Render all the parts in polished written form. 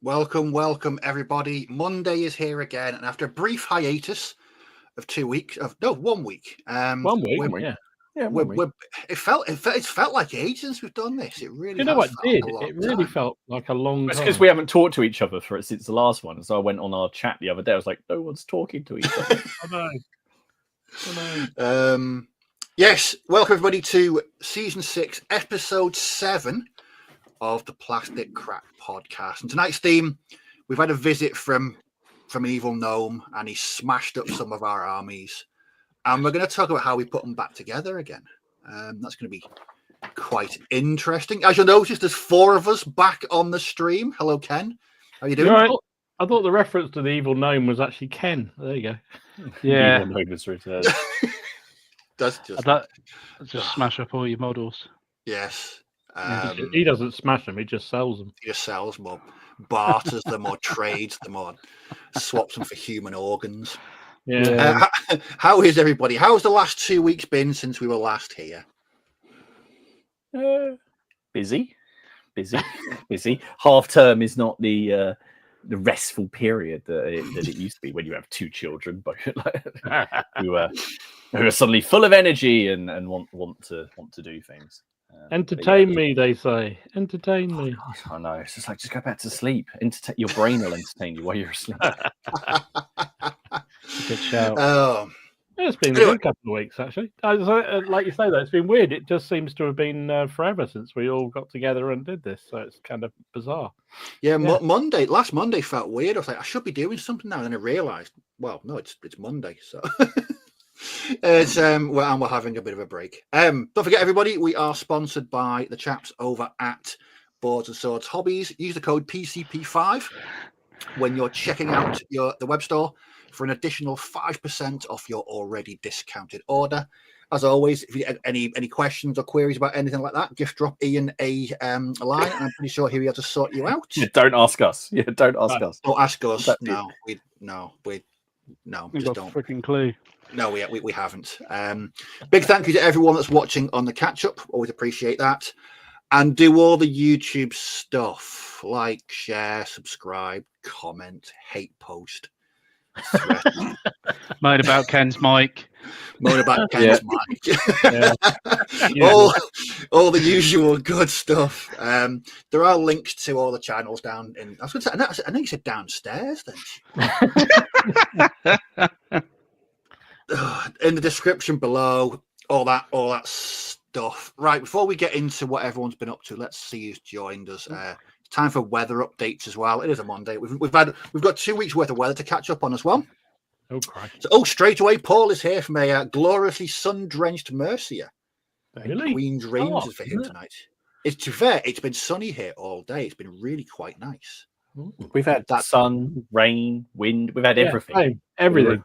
Welcome, everybody. Monday is here again, and after a brief hiatus of 1 week. One week. It felt like ages since we've done this. It really. You know what did? It really felt like a long time. It's because we haven't talked to each other since the last one. So I went on our chat the other day. I was like, no one's talking to each other. I know. Yes, welcome everybody to season 6, episode 7 of the Plastic Crack Podcast. And tonight's theme, we've had a visit from an evil gnome, and he smashed up some of our armies. And we're going to talk about how we put them back together again. That's going to be quite interesting. As you'll notice, there's 4 of us back on the stream. Hello, Ken. How are you doing? Right. I thought the reference to the evil gnome was actually Ken. There you go. Yeah. Evil gnome is returned. That's just smash up all your models. Yes. He doesn't smash them, he just sells them. He just sells them or barters them or trades them or swaps them for human organs. Yeah. How is everybody? How's the last 2 weeks been since we were last here? Busy. Half term is not the restful period that it used to be when you have 2 children, but who are suddenly full of energy and want to do things. Entertain me, they say. Entertain me. Gosh, I know. It's just like, just go back to sleep. Your brain will entertain you while you're asleep. Good shout. It's been a good couple of weeks, actually. Like you say, though, it's been weird. It just seems to have been forever since we all got together and did this, so it's kind of bizarre. Yeah. Last Monday felt weird. I was like, I should be doing something now. And then I realised, well, no, it's Monday, so... It's and we're having a bit of a break. Don't forget, everybody, we are sponsored by the chaps over at Boards and Swords Hobbies. Use the code PCP5 when you're checking out the web store for an additional 5% off your already discounted order. As always, if you have any questions or queries about anything like that, just drop Ian a line, and I'm pretty sure he'll be able to sort you out. Don't ask us. Don't ask us. Don't ask us. No, just don't. Freaking clue. No, we haven't. Big thank you to everyone that's watching on the catch-up. Always appreciate that. And do all the YouTube stuff. Like, share, subscribe, comment, hate post. Moan about Ken's mic. Moan about Ken's mic. All the usual good stuff. There are links to all the channels down in... I was going to say, I know you said downstairs then. In the description below, all that stuff. Right, before we get into what everyone's been up to, let's see who's joined us. It's time for weather updates as well. It is a Monday. We've got 2 weeks worth of weather to catch up on as well. Oh, Christ. So, straight away, Paul is here from a gloriously sun-drenched Mercia. Really? Queen's Range is for him tonight. To be fair, it's been sunny here all day. It's been really quite nice. We've had that sun, rain, wind. We've had everything. Everything.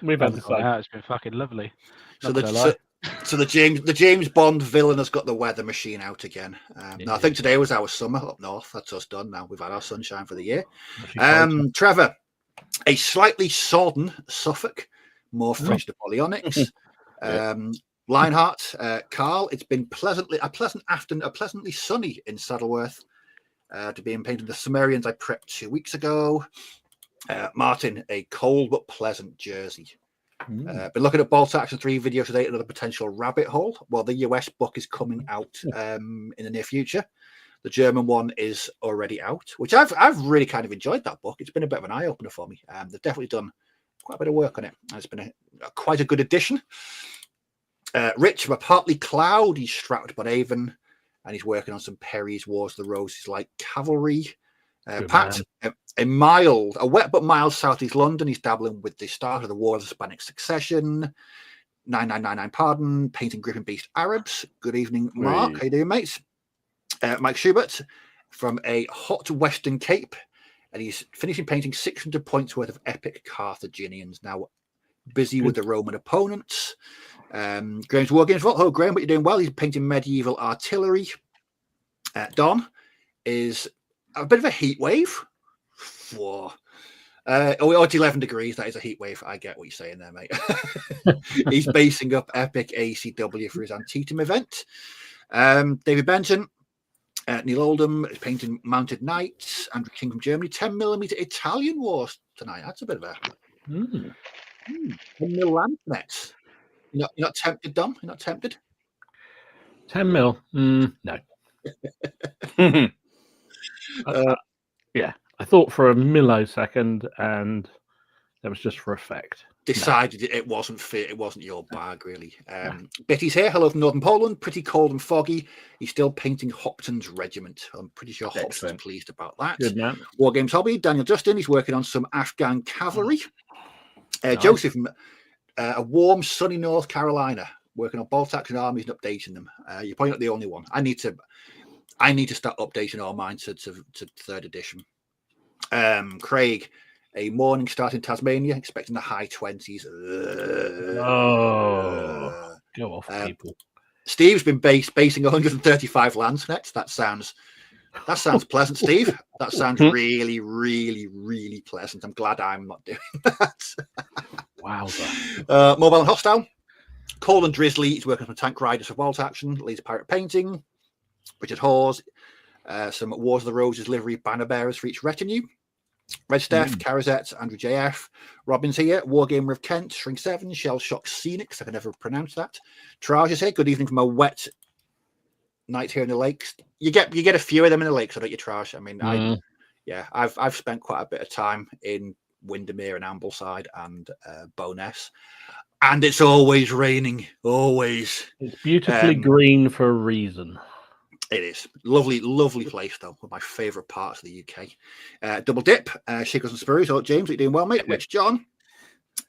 We've had the sun. It's been fucking lovely. So the James Bond villain has got the weather machine out again. Now I think today was our summer up north. That's us done now. We've had our sunshine for the year. Trevor, a slightly sodden Suffolk, more fresh Napoleonics. Lionheart, Carl, it's been pleasantly sunny in Saddleworth. To be painting the Sumerians I prepped 2 weeks ago. Martin, a cold but pleasant Jersey. Been looking at Bolt Action 3 video today, another potential rabbit hole. Well, the US book is coming out in the near future. The German one is already out, which I've really kind of enjoyed that book. It's been a bit of an eye-opener for me. They've definitely done quite a bit of work on it. It's been quite a good addition. Rich, from a partly cloud, he's strapped but Avon, and he's working on some Perry's Wars of the Roses like cavalry. Pat, a wet but mild southeast London. He's dabbling with the start of the War of the Hispanic Succession. 9999 pardon, painting Griffin Beast Arabs. Good evening, Mark. How you doing, mates? Mike Schubert from a hot Western Cape, and he's finishing painting 600 points worth of epic Carthaginians. Now busy with the Roman opponents. Graham's War Games. Oh, Graham, but you're doing well. He's painting medieval artillery. Don is a bit of a heat wave. It's 11 degrees. That is a heat wave. I get what you're saying there, mate. He's basing up epic ACW for his Antietam event. David Benton, Neil Oldham is painting Mounted Knights. Andrew King from Germany. 10mm Italian Wars tonight. That's a bit of a 10mm Landnets. You're not tempted, Dom? You're not tempted? 10 mil. No. Yeah, I thought for a millisecond, and that was just for effect. Decided it wasn't fit. It wasn't your bag, really. Betty's here. Hello from Northern Poland. Pretty cold and foggy. He's still painting Hopton's regiment. I'm pretty sure Hopton's pleased about that. Good man. War Games Hobby. Daniel Justin. He's working on some Afghan cavalry. Nice. Joseph from a warm, sunny North Carolina, working on bolt action armies and updating them. You're probably not the only one. I need to start updating all mine to 3rd edition. Craig. A morning start in Tasmania, expecting the high 20s. Go off, people. Steve's been basing 135 Landsnets. That sounds pleasant, Steve. That sounds really, really, really pleasant. I'm glad I'm not doing that. Wowza. Mobile and Hostile. Colin Drizzly is working on Tank Riders for Vault Action. Leads Pirate Painting. Richard Hawes. Some Wars of the Roses livery banner bearers for each retinue. Red Steph, Carazette, Andrew JF, Robin's here, Wargamer of Kent, Shrink 7, Shell Shock Scenics, I can never pronounce that. Traj is here, good evening from a wet night here in the lakes. You get a few of them in the lakes, don't you, Traj? I mean, I've spent quite a bit of time in Windermere and Ambleside and Bowness, and it's always raining, always. It's beautifully green for a reason. It is. Lovely, lovely place, though. One of my favourite parts of the UK. Double Dip, Shakers and Spurs. Oh, James, are you doing well, mate? Rich John.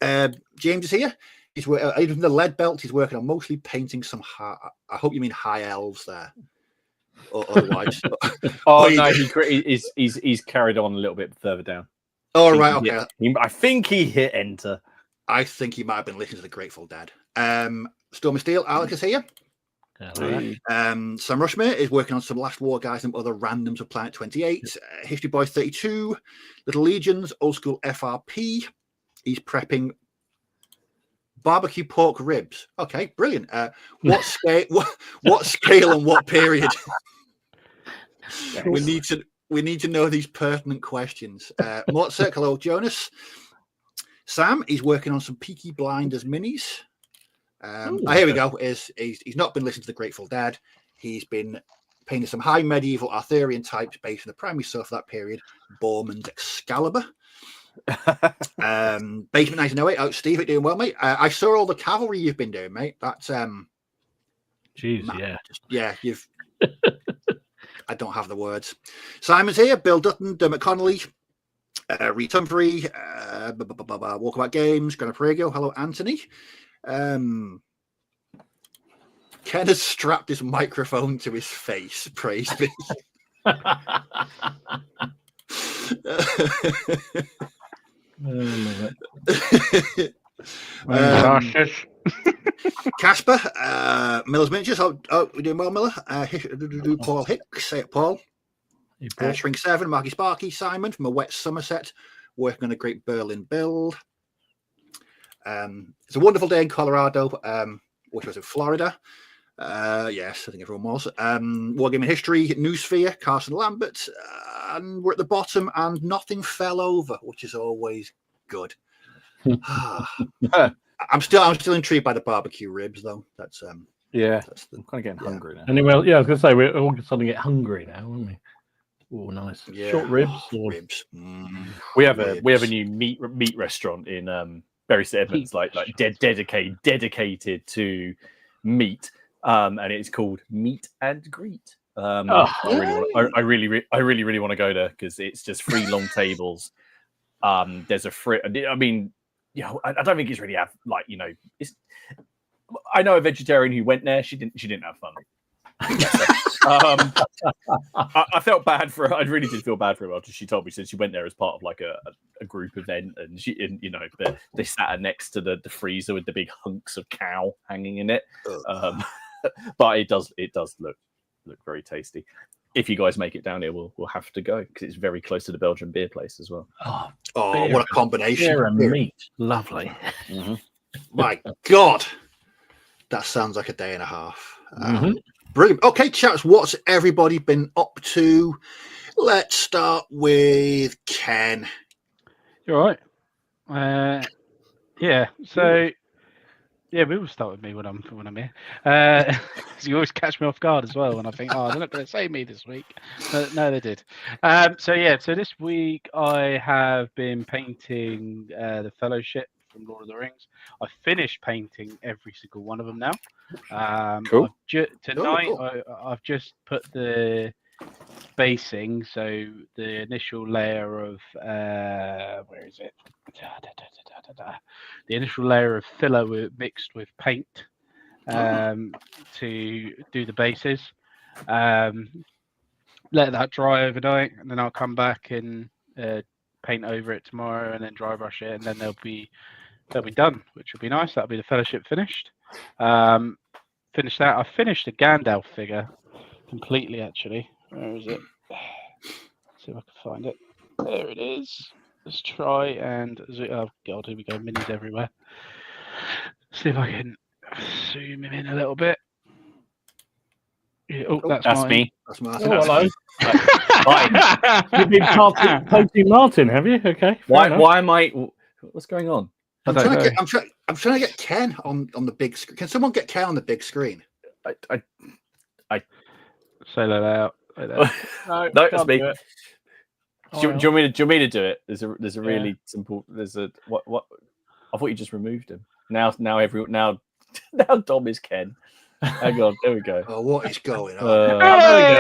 James is here. He's even from the Lead Belt. He's working on mostly painting some I hope you mean high elves there. Or otherwise. He's carried on a little bit further down. Oh, right, okay. I think he hit enter. I think he might have been listening to the Grateful Dead. Storm of Steel, Alec is here. Sam Rushmere is working on some Last War Guys and other randoms of Planet 28. History Boy 32, Little Legions, Old School FRP. He's prepping barbecue pork ribs. Okay, brilliant. What scale? What scale and what period? We need to know these pertinent questions. Mozart, hello, Jonas. Sam, he's working on some Peaky Blinders minis. Here we go. He's not been listening to the Grateful Dead. He's been painting some high medieval Arthurian types based on the primary stuff of that period. Borman's Excalibur. Basement 1908. Oh, Steve, you're doing well, mate. I saw all the cavalry you've been doing, mate. That's Jeez, yeah. You've. I don't have the words. Simon's here. Bill Dutton, Dermot Connolly, Reed Humphrey, Walkabout Games, Grana Prego. Hello, Anthony. Ken has strapped his microphone to his face. Praise be. Casper, Miller's Miniatures. Oh, we're doing well, Miller. Paul Hicks. Say it, Paul. Shrink 7, Marky Sparky. Simon from a wet Somerset, working on a great Berlin build. It's a wonderful day in Colorado, which was in Florida. Yes, I think everyone was. Wargaming History, Newsphere, Carson Lambert, and we're at the bottom, and nothing fell over, which is always good. I'm still intrigued by the barbecue ribs, though. That's I'm kind of getting hungry now. Anyway, I was going to say we're all starting to get hungry now, aren't we? Oh, nice. Yeah. Short ribs. Ribs. We have a new meat restaurant in Bury St Edmunds, like dedicated to meat, and it's called Meet and Greet. I really want to go there because it's just 3 long tables. There's a free. I mean, I don't think it's really it's. I know a vegetarian who went there. She didn't have fun. I felt bad for her. I really did feel bad for her after she told me, since she went there as part of like a group event, and but they sat her next to the freezer with the big hunks of cow hanging in it. But it does look very tasty. If you guys make it down here, we'll have to go because it's very close to the Belgian beer place as well. Oh, what a combination! Beer and meat, lovely. Mm-hmm. My God, that sounds like a day and a half. Brilliant. Okay, chaps, what's everybody been up to? Let's start with Ken. You're all right. Yeah. So, yeah, we will start with me when I'm here. 'Cause you always catch me off guard as well when I think, oh, they're not going to say me this week. But no, they did. So this week I have been painting the Fellowship from Lord of the Rings. I finished painting every single one of them now. Cool. Tonight cool. I've just put the basing, so the initial layer of where is it? The initial layer of filler mixed with paint to do the bases. Let that dry overnight, and then I'll come back and paint over it tomorrow, and then dry brush it, and then they'll be done, which will be nice. That'll be the Fellowship finished. Finished that. I finished the Gandalf figure completely, actually. Where is it? See if I can find it. There it is. Let's try and oh god, here we go. Minis everywhere. See if I can zoom him in a little bit. Yeah, that's me. That's Martin. Oh, hello. Hi. You've been painting Martin, have you? Okay. Why am I? What's going on? I'm trying to get Ken on the big screen. Can someone get Ken on the big screen? I say that out. no, that's me. Do you want me to do it? There's a really simple. There's a what? I thought you just removed him. Now Dom is Ken. Hang on, there we go. Oh, what is going on? There we go.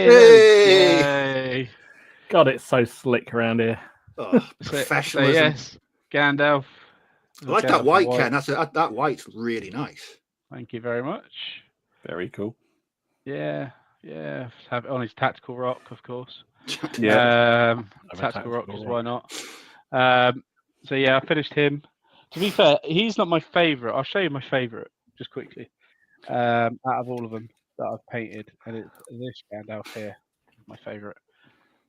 Hey! God, it's so slick around here. Oh, professionalism. So yes, Gandalf. I like that white, Ken. That white's really nice. Thank you very much. Very cool. Yeah. Have it on his tactical rock, of course. Yeah. Tactical rock, because why not? So yeah, I finished him. To be fair, he's not my favourite. I'll show you my favourite just quickly. Out of all of them that I've painted, and it's this Gandalf here, my favourite.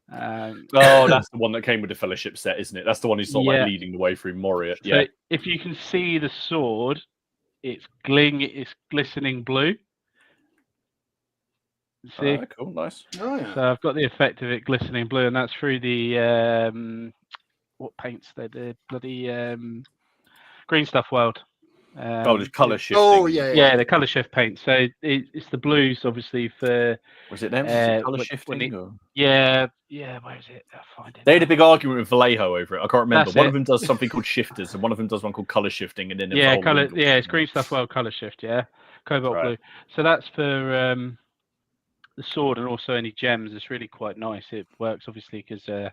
That's the one that came with the Fellowship set, isn't it? That's the one who's sort of like leading the way through Moria. So if you can see the sword, it's glistening blue. See? Cool, nice. Oh, yeah. So I've got the effect of it glistening blue, and that's through the what paints they did, bloody Green Stuff World. The colour shifting. Oh yeah. The colour shift paint. So it's the blues, obviously. For was it them? Colour shifting? Yeah. Where is it? I'll find it. They had a big argument with Vallejo over it. I can't remember. That's one it. of them does something called shifters, and one of them does one called colour shifting, and then colour. Yeah, it's Green Stuff World colour shift. Yeah, cobalt blue. So that's for the sword and also any gems. It's really quite nice. It works obviously because the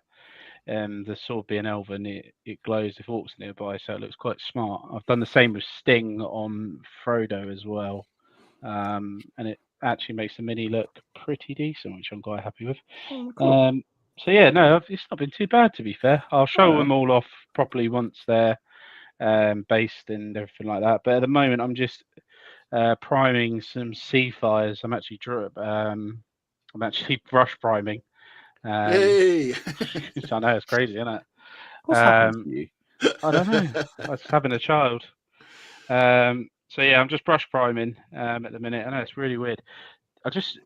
sword being elven, it glows if orcs nearby, so it looks quite smart. I've done the same with Sting on Frodo as well, and it actually makes the mini look pretty decent, which I'm quite happy with. Cool. So yeah, no, it's not been too bad, to be fair. I'll show them all off properly once they're based and everything like that. But at the moment, I'm just priming some sea fires. I'm actually brush priming. Yay! I know, it's crazy, isn't it? What's happened to you? I don't know. I was having a child. So yeah, I'm just brush priming at the minute. I know it's really weird. I'm just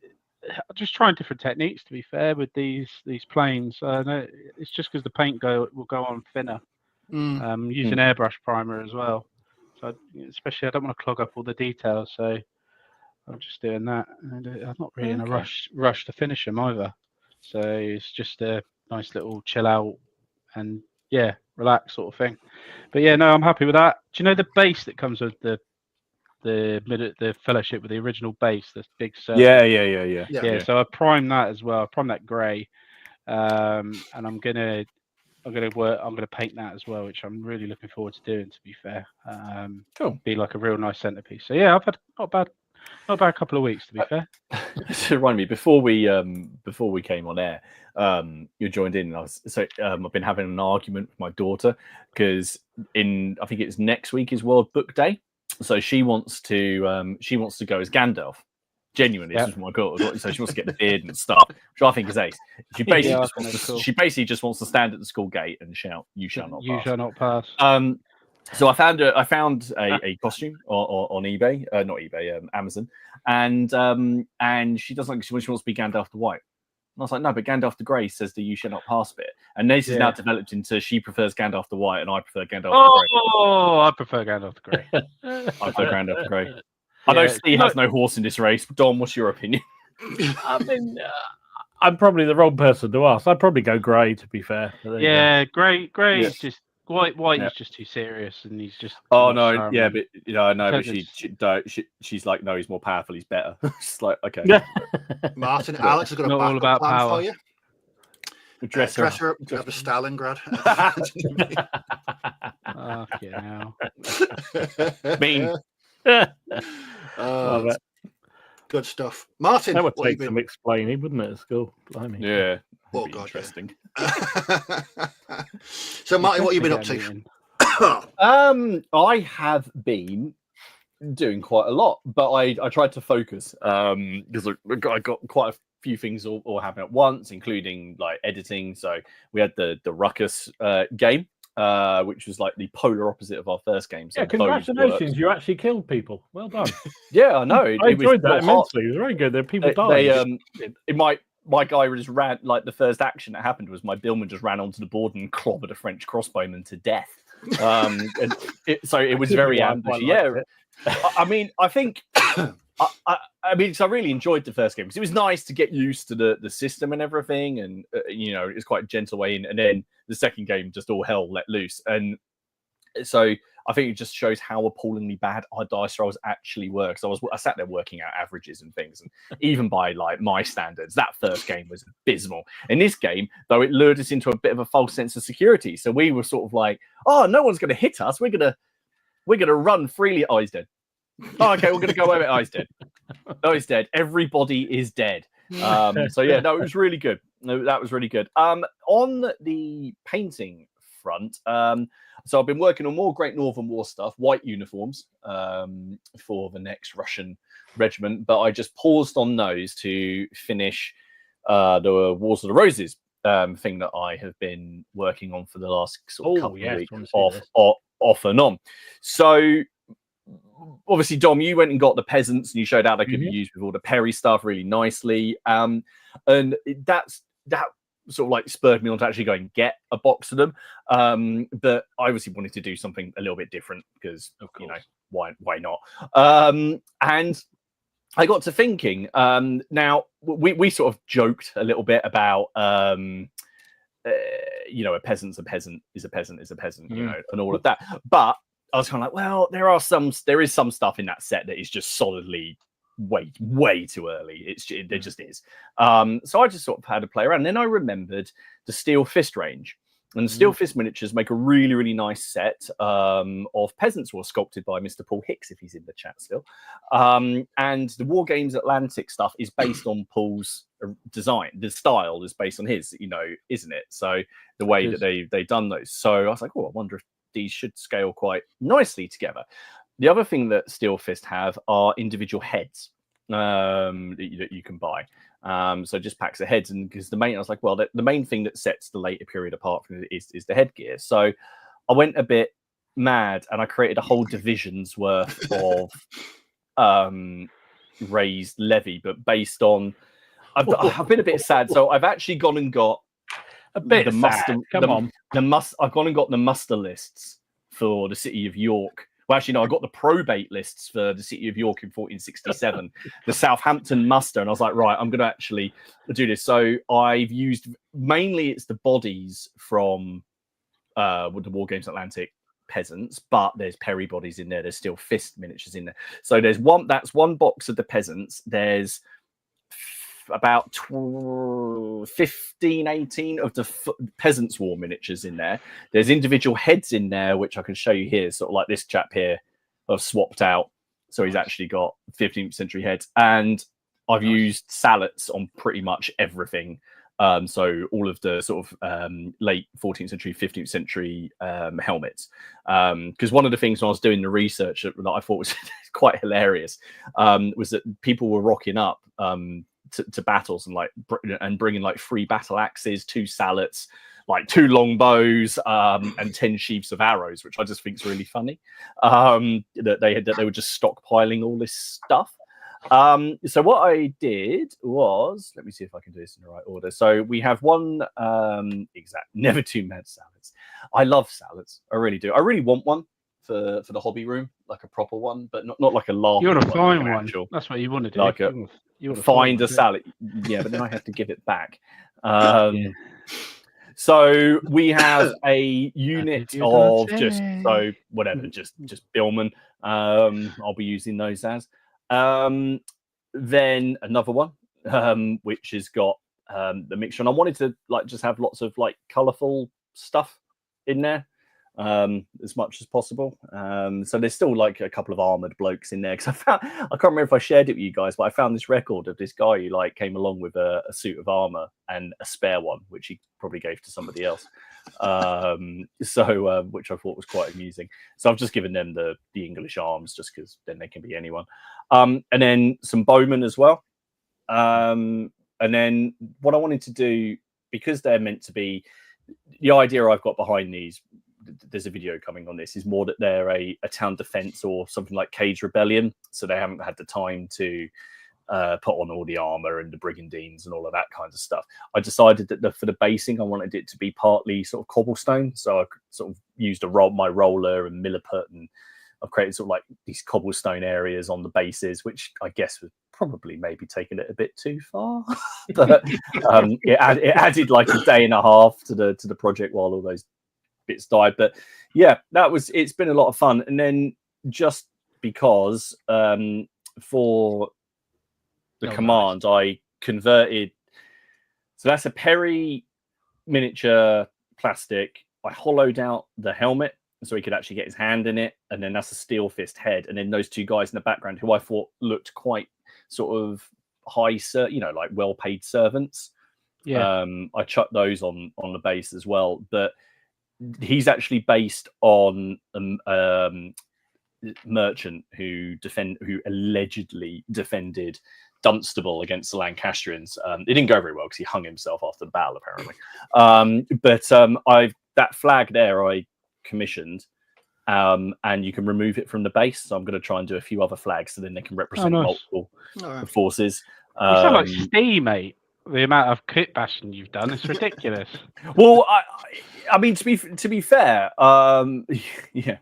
trying different techniques, to be fair, with these planes. No, it's just because the paint will go on thinner. Using airbrush primer as well. So especially, I don't want to clog up all the details, so I'm just doing that. And I'm not really in a rush to finish them either. So it's just a nice little chill out and relax sort of thing. But yeah, no, I'm happy with that. Do you know the base that comes with the Fellowship with the original base, this big circle? Yeah. So I primed that as well. I primed that grey, and I'm gonna paint that as well, which I'm really looking forward to doing. To be fair, cool. Be like a real nice centerpiece. So yeah, I've had not bad couple of weeks, to be fair. To remind me, before we came on air, you joined in. And I've been having an argument with my daughter because I think it's next week is World Book Day, so she wants to go as Gandalf. Genuinely, this is my girl. So she wants to get the beard and stuff, which I think is ace. She basically just wants to stand at the school gate and shout, "You shall not pass." You shall not pass. So I found a costume on eBay, not eBay, Amazon, and she doesn't like she wants to be Gandalf the White. And I was like, no, but Gandalf the Grey says that you shall not pass bit. And this is now developed into she prefers Gandalf the White and I prefer Gandalf the Grey. Oh, I prefer Gandalf the Grey. I prefer Gandalf the Grey. I know Steve has no horse in this race. Dom, what's your opinion? I mean, I'm probably the wrong person to ask. I'd probably go Grey, to be fair. Yeah, Grey is just white is just too serious, and he's just. Oh no, charming. Yeah, but I know, but she's like, no, he's more powerful, he's better. It's like, okay. Martin, Alex has got a all about plan power for you. Dress her up to Stalingrad. Mean. Good stuff, Martin. That would take some explaining, wouldn't it, at school? Blimey. Yeah. Oh God, interesting. So, Martin, what have you been up to? I have been doing quite a lot, but I tried to focus because I got quite a few things all happening at once, including like editing. So we had the Ruckus game, which was like the polar opposite of our first game. So congratulations! You actually killed people. Well done. Yeah, I know. I enjoyed that immensely. It was very good. There were people dying. My guy just ran, like the first action that happened was my billman just ran onto the board and clobbered a French crossbowman to death. So it was very ambushy. Yeah, I mean, I think, I mean, so I really enjoyed the first game because it was nice to get used to the system and everything, and it was quite a gentle way in. And then the second game, just all hell let loose, and so I think it just shows how appallingly bad our dice rolls actually work. So I sat there working out averages and things, and even by like my standards, that first game was abysmal. In this game, though, it lured us into a bit of a false sense of security. So we were sort of like, oh, no one's going to hit us. We're gonna run freely. Oh, he's dead. Oh, okay, we're gonna go over it. Oh, he's dead. Oh, he's dead. Everybody is dead. So yeah, no, it was really good. No, that was really good. On the painting front, so I've been working on more Great Northern War stuff, white uniforms for the next Russian regiment, but I just paused on those to finish the Wars of the Roses thing that I have been working on for the last couple of weeks, off and on. So obviously, Dom, you went and got the peasants and you showed how they could be used with all the Perry stuff really nicely. And that sort of like spurred me on to actually go and get a box of them. But I obviously wanted to do something a little bit different because, why not? And I got to thinking, now we sort of joked a little bit about, a peasant's a peasant is a peasant is a peasant, and all of that. But I was kind of like, well, there is some stuff in that set that is just solidly way too early. There just is. So I just sort of had to play around. And then I remembered the Steel Fist range. And the Steel Fist miniatures make a really, really nice set of peasants who are sculpted by Mr. Paul Hicks, if he's in the chat still. And the War Games Atlantic stuff is based on Paul's design. The style is based on his, isn't it? So the way that they've done those. So I was like, I wonder if these should scale quite nicely together. The other thing that Steel Fist have are individual heads that you can buy. So just packs of heads, and because I was like, well, the main thing that sets the later period apart from it is the headgear. So I went a bit mad and I created a whole division's worth of raised levy, but based on I've been a bit sad. So I've actually gone and got a bit I've gone and got the muster lists for the city of York. Well, actually, no, I got the probate lists for the city of York in 1467, the Southampton muster. And I was like, right, I'm going to actually do this. So I've used, mainly it's the bodies from the War Games Atlantic peasants, but there's Perry bodies in there. There's Steel Fist miniatures in there. So that's one box of the peasants. There's about 15, 18 of the Peasants' War miniatures in there. There's individual heads in there, which I can show you here. Sort of like this chap here I've swapped out. So he's actually got 15th century heads. And I've used sallets on pretty much everything. So all of the sort of late 14th century, 15th century helmets. Because one of the things when I was doing the research that I thought was quite hilarious was that people were rocking up to battles and bringing like 3 battle axes, 2 sallets, like 2 long bows and 10 sheaves of arrows, which I just think is really funny. That they were just stockpiling all this stuff. So what I did was, let me see if I can do this in the right order. So we have one never too mad salads. I love salads. I really do. I really want one for the hobby room, like a proper one, but not like a large. You want to find like one. actual, That's what you want to do. like you want to find a salad. Yeah, but then I have to give it back. So we have a unit of just billmen. I'll be using those as. Then another one, which has got the mixture, and I wanted to just have lots of colourful stuff in there, as much as possible. So there's still a couple of armoured blokes in there, because I can't remember if I shared it with you guys, but I found this record of this guy who came along with a suit of armour and a spare one, which he probably gave to somebody else. Which I thought was quite amusing. So I've just given them the English arms, just because then they can be anyone. And then some bowmen as well. And then what I wanted to do, because they're meant to be, the idea I've got behind these, there's a video coming on this, is more that they're a town defense or something like Cage Rebellion. So they haven't had the time to put on all the armor and the brigandines and all of that kind of stuff. I decided that for the basing, I wanted it to be partly sort of cobblestone. So I sort of used my roller and milliput, and I've created sort of these cobblestone areas on the bases, which I guess was probably maybe taking it a bit too far. But it added a day and a half to the project while all those bits died. But yeah, it's been a lot of fun. And then just because for the command, I converted, so that's a Perry miniature plastic. I hollowed out the helmet so he could actually get his hand in it, and then that's a steel fist head, and then those 2 guys in the background who I thought looked quite sort of high, well-paid servants. I chucked those on the base as well, but he's actually based on merchant who allegedly defended Dunstable against the Lancastrians. It didn't go very well because he hung himself after the battle, apparently. I've that flag there I commissioned, and you can remove it from the base. So I'm going to try and do a few other flags so then they can represent multiple forces. You sound like Steve, mate. The amount of kit bashing you've done, it's ridiculous. Well, I mean, to be fair, yeah,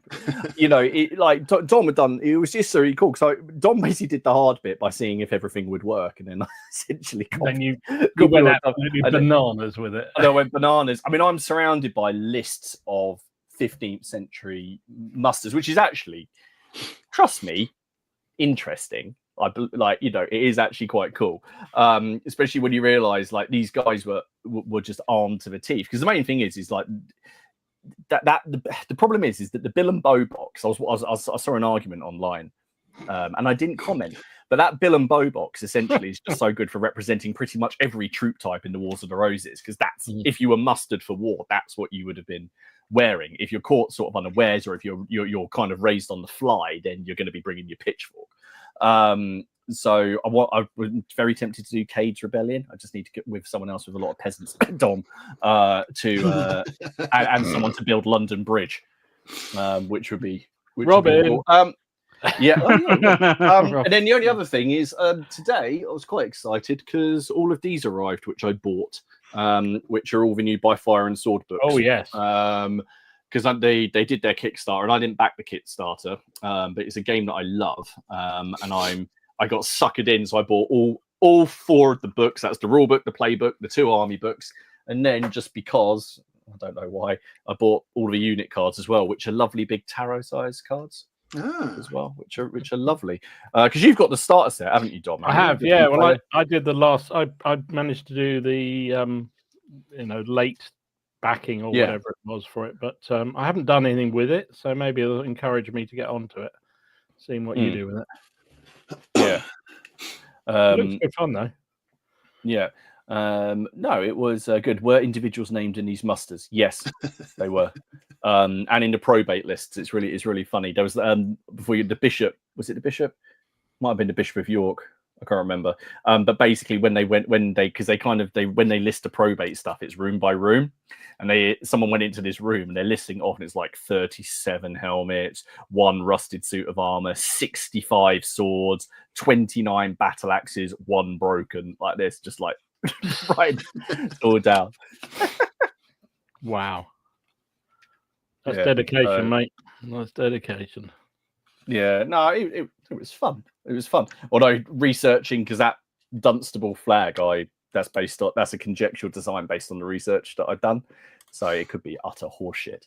Dom had done. It was just really cool because Dom basically did the hard bit by seeing if everything would work, and then essentially. Then you went absolutely bananas with it. I went bananas. I mean, I'm surrounded by lists of 15th century musters, which is actually, trust me, interesting. It is actually quite cool, especially when you realize these guys were just armed to the teeth. Because the main thing is the problem is that the bill and bow box. I saw an argument online, and I didn't comment. But that bill and bow box essentially is just so good for representing pretty much every troop type in the Wars of the Roses. Because that's if you were mustered for war, that's what you would have been wearing. If you're caught sort of unawares, or if you're kind of raised on the fly, then you're going to be bringing your pitchfork. So I was very tempted to do Cage Rebellion. I just need to get with someone else with a lot of peasants, Dom, and someone to build London Bridge, which would be Robin. Yeah. And then the only other thing is today I was quite excited because all of these arrived, which I bought, which are all the new By Fire and Sword books. Oh yes. Because they did their Kickstarter, and I didn't back the Kickstarter, but it's a game that I love, and I got suckered in, so I bought all 4 of the books. That's the rule book, the playbook, the 2 army books, and then just because I don't know why, I bought all the unit cards as well, which are lovely big tarot-sized cards as well, which are lovely. Because you've got the starter set, haven't you, Dom? I have, yeah. Well, I did the last. I managed to do the late backing or whatever it was for it, but I haven't done anything with it, so maybe it'll encourage me to get onto it, seeing what you do with it. Yeah. It looks good fun though. Yeah. No, it was good. Were individuals named in these musters? Yes, they were. And in the probate lists, it's really funny. There was before you, the bishop. Was it the bishop? Might have been the Bishop of York. I can't remember. But basically, when they list the probate stuff, it's room by room, and someone went into this room and they're listing off, and it's like 37 helmets, 1 rusted suit of armor, 65 swords, 29 battle axes, 1 broken, like this, just like right all down. Wow, that's dedication, mate. That's dedication. Yeah, no, it was fun. It was fun. Although researching, because that Dunstable flag, that's a conjectural design based on the research that I've done. So it could be utter horseshit.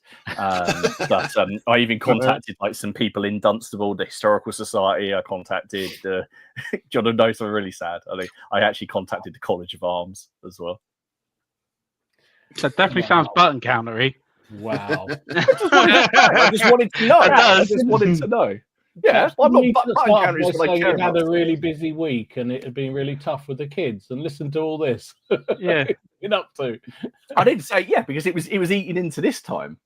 But I even contacted like some people in Dunstable, the Historical Society. I contacted John and Note are really sad. I actually contacted the College of Arms as well. That definitely sounds button countery. Wow. I just wanted to know. I just wanted to know. Yeah, I'm not button countery. It had a really busy week and it had been really tough with the kids. And listen to all this. Yeah, been up to. I didn't say because it was eating into this time.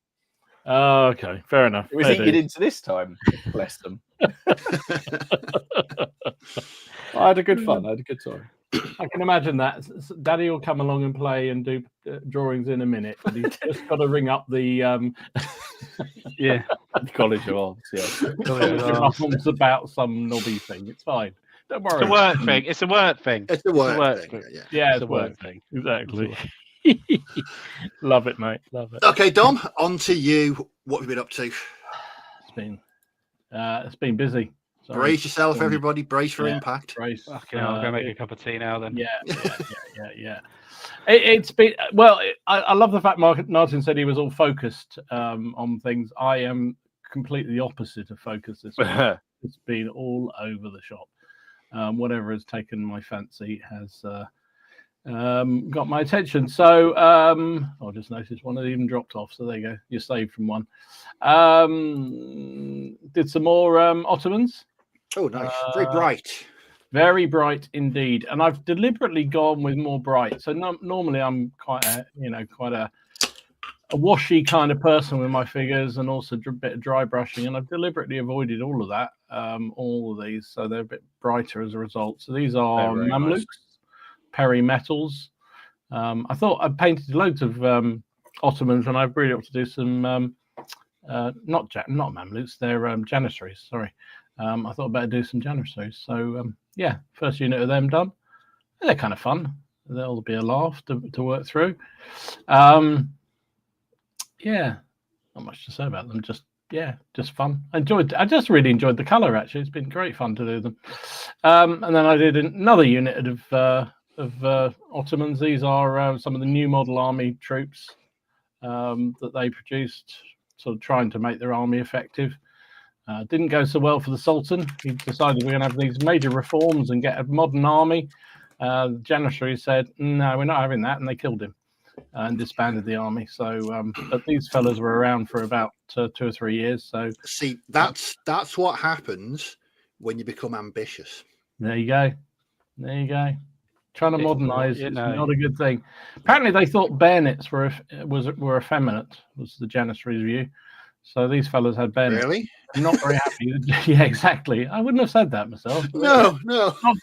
Oh, okay, fair enough. It was eating into this time. Bless them. I had a good fun. I had a good time. I can imagine that. Daddy will come along and play and do drawings in a minute. But he's just got to ring up the the College of Arms. Yeah, College of Arms about some knobby thing. It's fine. Don't worry. It's a word thing. It's a word thing. It's a word thing. Yeah, it's a word thing. Exactly. Love it, mate. Love it. Okay, Dom, on to you. What have you been up to? It's been busy. Sorry. Brace yourself, everybody. Brace for impact. Brace. Okay, I'll go make a cup of tea now then. Yeah. It's been I love the fact Martin said he was all focused on things. I am completely the opposite of focus this week. It's been all over the shop. Whatever has taken my fancy has got my attention. So I just noticed one had even dropped off. So there you go. You're saved from one. Did some more Ottomans. Oh, nice. Very bright. Very bright indeed. And I've deliberately gone with more bright. So normally I'm quite a washy kind of person with my figures and also a bit of dry brushing. And I've deliberately avoided all of that, all of these. So they're a bit brighter as a result. So these are Mamluks, nice. Peri metals. I thought I painted loads of Ottomans and I've really up to do some, not Mamluks, they're Janissaries, sorry. I thought I'd better do some Janissaries. So, first unit of them done. They're kind of fun. They'll be a laugh to work through. Not much to say about them. Just fun. I just really enjoyed the colour, actually. It's been great fun to do them. And then I did another unit of Ottomans. These are some of the new model army troops that they produced, sort of trying to make their army effective. Didn't go so well for the Sultan. He decided we're going to have these major reforms and get a modern army. The Janissary said, no, we're not having that, and they killed him and disbanded the army. So, but these fellas were around for about 2 or 3 years. So, see, that's what happens when you become ambitious. There you go. Trying to modernise is not a good thing. Apparently, they thought bayonets were effeminate. Was the Janissary's view. So these fellas had bayonets. Really? I'm not very happy. Yeah, exactly. I wouldn't have said that myself. No.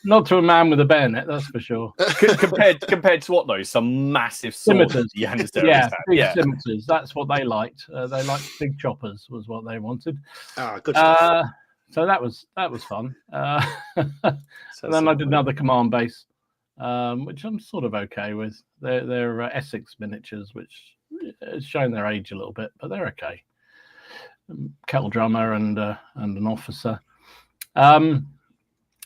Not to a man with a bayonet, that's for sure. compared to what though? Some massive scimitars. Scimitars. That's what they liked. They liked big choppers, was what they wanted. Good stuff. So that was fun. And then I did another command base, which I'm sort of okay with. They're Essex miniatures, which is showing their age a little bit, but they're okay. Kettle drummer and an officer, and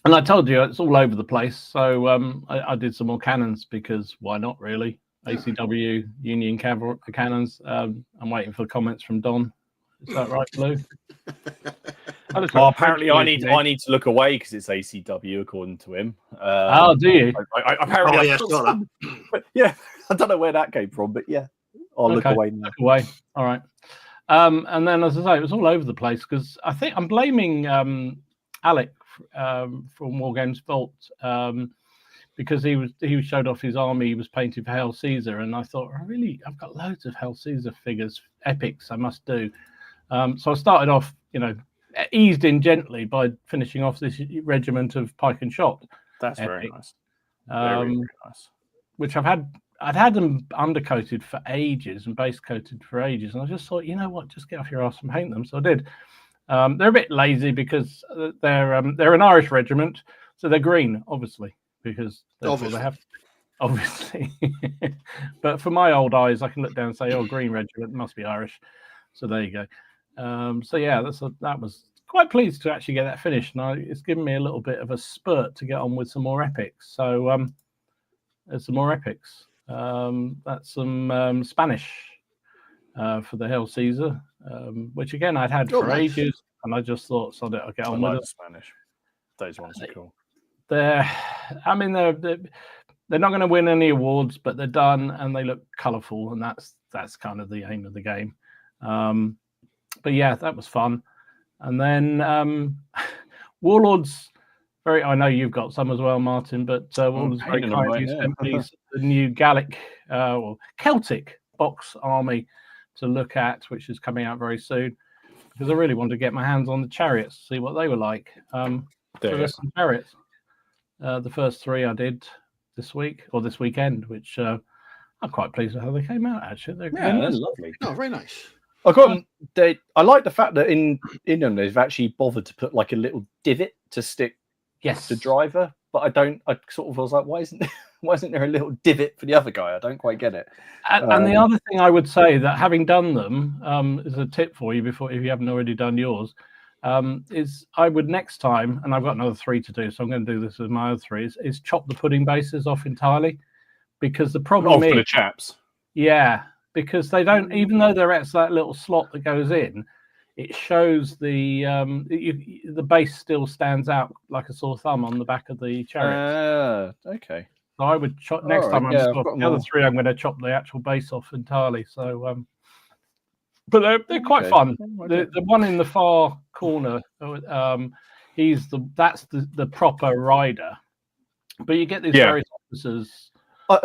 I told you it's all over the place. So I did some more cannons because why not? Really, ACW Union cannons. I'm waiting for the comments from Don. Is that right, Lou? Well, apparently I need to look away because it's ACW according to him. Do you? Apparently, yeah. I don't know where that came from, but yeah, I'll look away now. Look away. All right. And then, as I say, it was all over the place because I think I'm blaming Alec from War Games Vault because he showed off his army. He was painted for Hail Caesar, and I thought, I've got loads of Hail Caesar figures, epics I must do. So I started off, eased in gently by finishing off this regiment of pike and shot. That's epic. very nice. Very nice. Which I'd had them undercoated for ages and base coated for ages, and I just thought, you know what, just get off your ass and paint them. So I did. They're a bit lazy because they're an Irish regiment, so they're green, obviously, because that's all they have. Obviously, but for my old eyes, I can look down and say, "Oh, green regiment must be Irish." So there you go. So yeah, that was quite pleased to actually get that finished. Now it's given me a little bit of a spurt to get on with some more epics. So there's some more epics. That's some Spanish for the Hell Caesar, which again I'd had for ages, and I just thought, "Sod it, I'll get on with it." Spanish. Those ones are cool. They're not going to win any awards, but they're done and they look colourful, and that's kind of the aim of the game. But yeah, that was fun. And then Warlords, I know you've got some as well, Martin, but Warlords very kindly sent me the new Gallic, Celtic box army to look at, which is coming out very soon, because I really wanted to get my hands on the chariots, see what they were like. So there's some chariots. The first 3 I did this weekend, which I'm quite pleased with how they came out. Actually, they're lovely. Oh, very nice. I like the fact that in them they've actually bothered to put like a little divot to stick the driver, but I sort of was like, why isn't there a little divot for the other guy? I don't quite get it. And the other thing I would say, that having done them, is a tip for you if you haven't already done yours, is I would next time, and I've got another 3 to do, so I'm going to do this with my other 3, is chop the pudding bases off entirely, because the problem is for the chaps. Yeah, because they don't, even though they're at that little slot that goes in, it shows the base still stands out like a sore thumb on the back of the chariot. Okay. So I would chop next time. The other 3, I'm going to chop the actual base off entirely. So, but they're quite fun. The one in the far corner, that's the proper rider. But you get these various officers. Why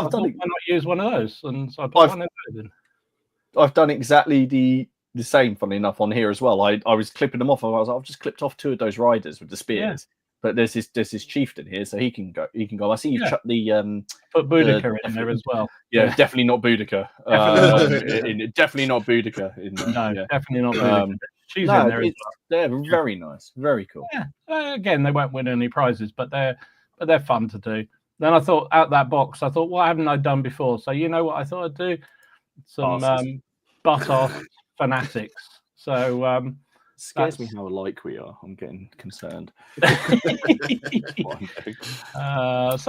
not use one of those? And so I put one in there. I've done exactly the same, funny enough, on here as well. I was clipping them off. I've just clipped off 2 of those riders with the spears. But there's this chieftain here, so he can go. I see you chuck the put Boudica in there as well. Yeah, definitely not Boudica. Definitely not Boudica. Definitely not Boudica. She's in there as well. They're very nice, very cool. Yeah, again, they won't win any prizes, but they're fun to do. Then I thought, out that box, what haven't I done before? So you know what I thought I'd do? Some butt-ass fanatics. So scares me how alike we are. I'm getting concerned. So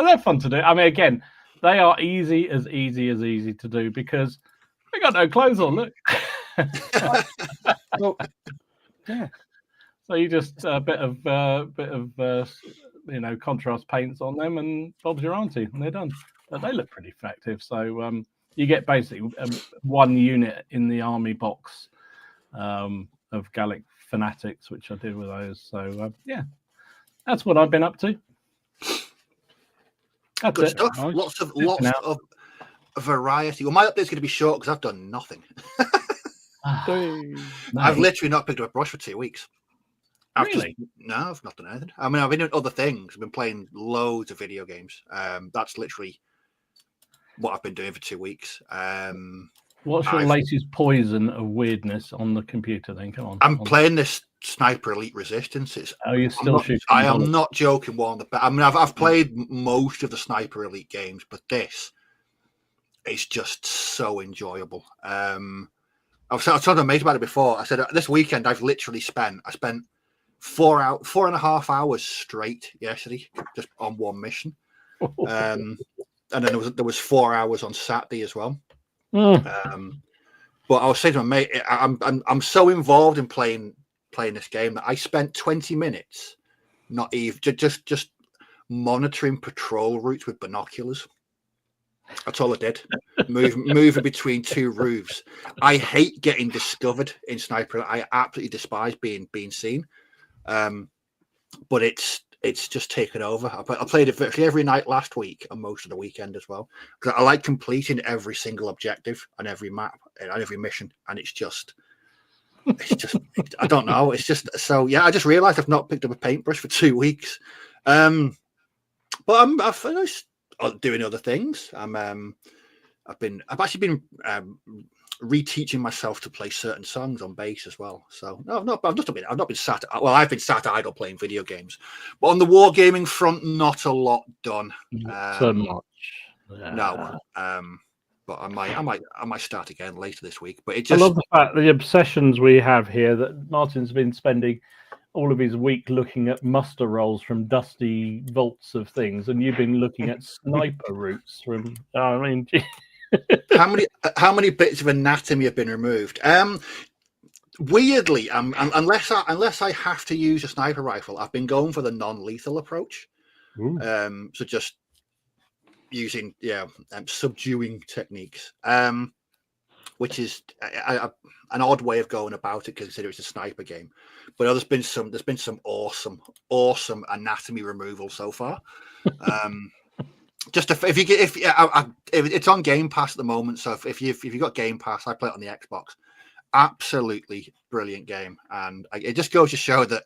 they're fun to do. I mean, again, they are easy as to do because we got no clothes on. Look. Well, yeah. So you just a bit of contrast paints on them, and Bob's your auntie, and they're done. But they look pretty effective. So you get basically 1 unit in the army box of Gallic fanatics, which I did with those. So that's what I've been up to. That's Good it. stuff. Lots of variety. Well, my update's going to be short because I've done nothing. I've literally not picked up a brush for 2 weeks. Really? No, I've not done anything. I mean, I've been doing other things. I've been playing loads of video games. That's literally what I've been doing for 2 weeks. What's your latest poison of weirdness on the computer then? Come on. I'm playing this Sniper Elite Resistance. You're still shooting? I am not joking. I've played most of the Sniper Elite games, but this is just so enjoyable. I was talking to a mate about it before. I said this weekend I spent 4.5 hours straight yesterday just on one mission, and then there was 4 hours on Saturday as well. But I was saying to my mate, I'm so involved in playing this game that I spent 20 minutes not even just monitoring patrol routes with binoculars. That's all I did. Moving between 2 roofs. I hate getting discovered in Sniper. I absolutely despise being seen. But it's just taken over. I played it virtually every night last week and most of the weekend as well. Because I like completing every single objective on every map and every mission, and it's just I don't know. It's just so. Yeah, I just realised I've not picked up a paintbrush for 2 weeks. But I've finished doing other things. I've actually been reteaching myself to play certain songs on bass as well. So I've not been sat. Well, I've been sat idle playing video games, but on the wargaming front, not a lot done. So much. No. But I might start again later this week. But I love the fact the obsessions we have here that Martin's been spending all of his week looking at muster rolls from dusty vaults of things, and you've been looking at sniper routes from. I mean, how many bits of anatomy have been removed? Weirdly, unless I have to use a sniper rifle, I've been going for the non-lethal approach. So just using subduing techniques, which is an odd way of going about it, considering it's a sniper game. But there's been some awesome anatomy removal so far. Just if it's on Game Pass at the moment, so if you've got Game Pass, I play it on the Xbox. Absolutely brilliant game, and it just goes to show that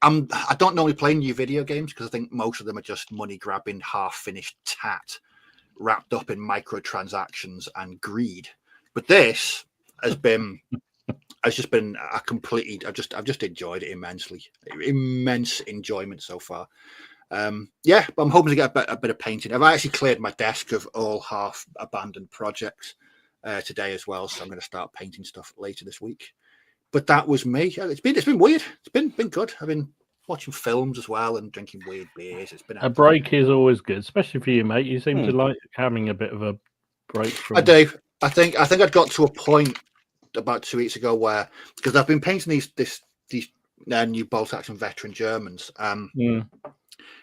I don't normally play new video games because I think most of them are just money grabbing, half finished tat wrapped up in microtransactions and greed. But this has just been a completely. I've just enjoyed it immensely. Immense enjoyment so far. But I'm hoping to get a bit of painting. I've actually cleared my desk of all half abandoned projects today as well, so I'm going to start painting stuff later this week. But that was me. It's been weird. It's been good. I've been watching films as well and drinking weird beers. It's been a break is always good, especially for you, mate. You seem to like having a bit of a break from. I do. I think I'd got to a point about 2 weeks ago where, because I've been painting these new bolt action veteran Germans.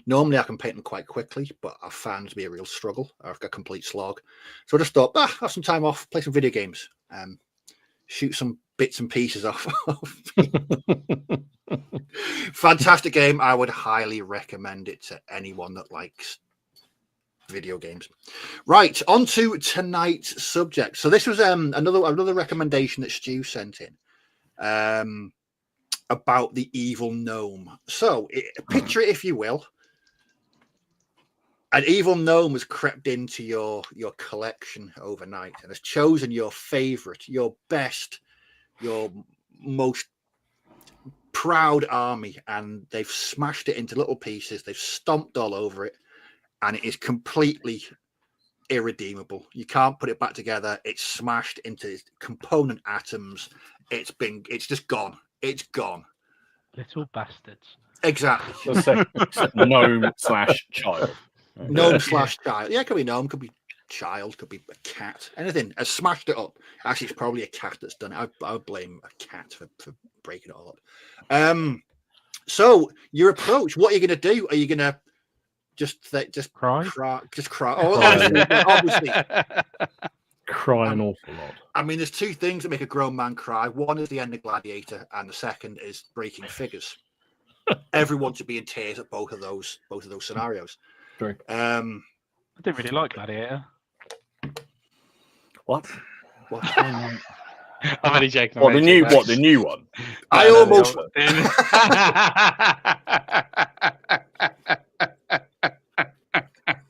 Normally I can paint them quite quickly, but I've found to be a real struggle. I've got a complete slog. So I just thought, have some time off, play some video games, shoot some bits and pieces off. Fantastic game. I would highly recommend it to anyone that likes video games. Right, on to tonight's subject. So this was another recommendation that Stu sent in about the evil gnome. So picture it, if you will. An evil gnome has crept into your collection overnight and has chosen your favorite, your best, your most proud army, and they've smashed it into little pieces. They've stomped all over it, and it is completely irredeemable. You can't put it back together. It's smashed into component atoms. It's just gone. It's gone. Little bastards. Exactly. Gnome/child. Gnome/child. Yeah, it could be gnome, could be child, could be a cat. Anything has smashed it up. Actually, it's probably a cat that's done it. I would blame a cat for breaking it all up. So your approach, what are you going to do? Are you going to just cry? Just cry. Oh, obviously. Cry an awful lot. I mean, there's two things that make a grown man cry. One is the end of Gladiator, and the second is Breaking Figures. Everyone should be in tears at both of those scenarios. True. I didn't really like Gladiator. What? I'm only joking. The new one? I almost.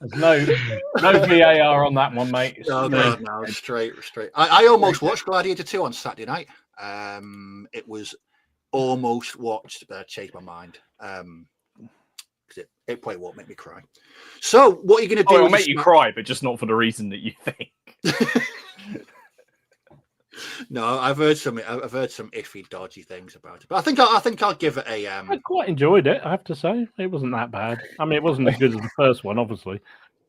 There's no VAR on that one, mate. No, straight. I almost watched Gladiator 2 on Saturday night. It was almost watched, but I changed my mind. Because it probably won't make me cry. So, what are you going to do? It'll make you cry, but just not for the reason that you think. No, I've heard some iffy, dodgy things about it, but I think I'll give it a. I quite enjoyed it. I have to say, it wasn't that bad. I mean, it wasn't as good as the first one, obviously,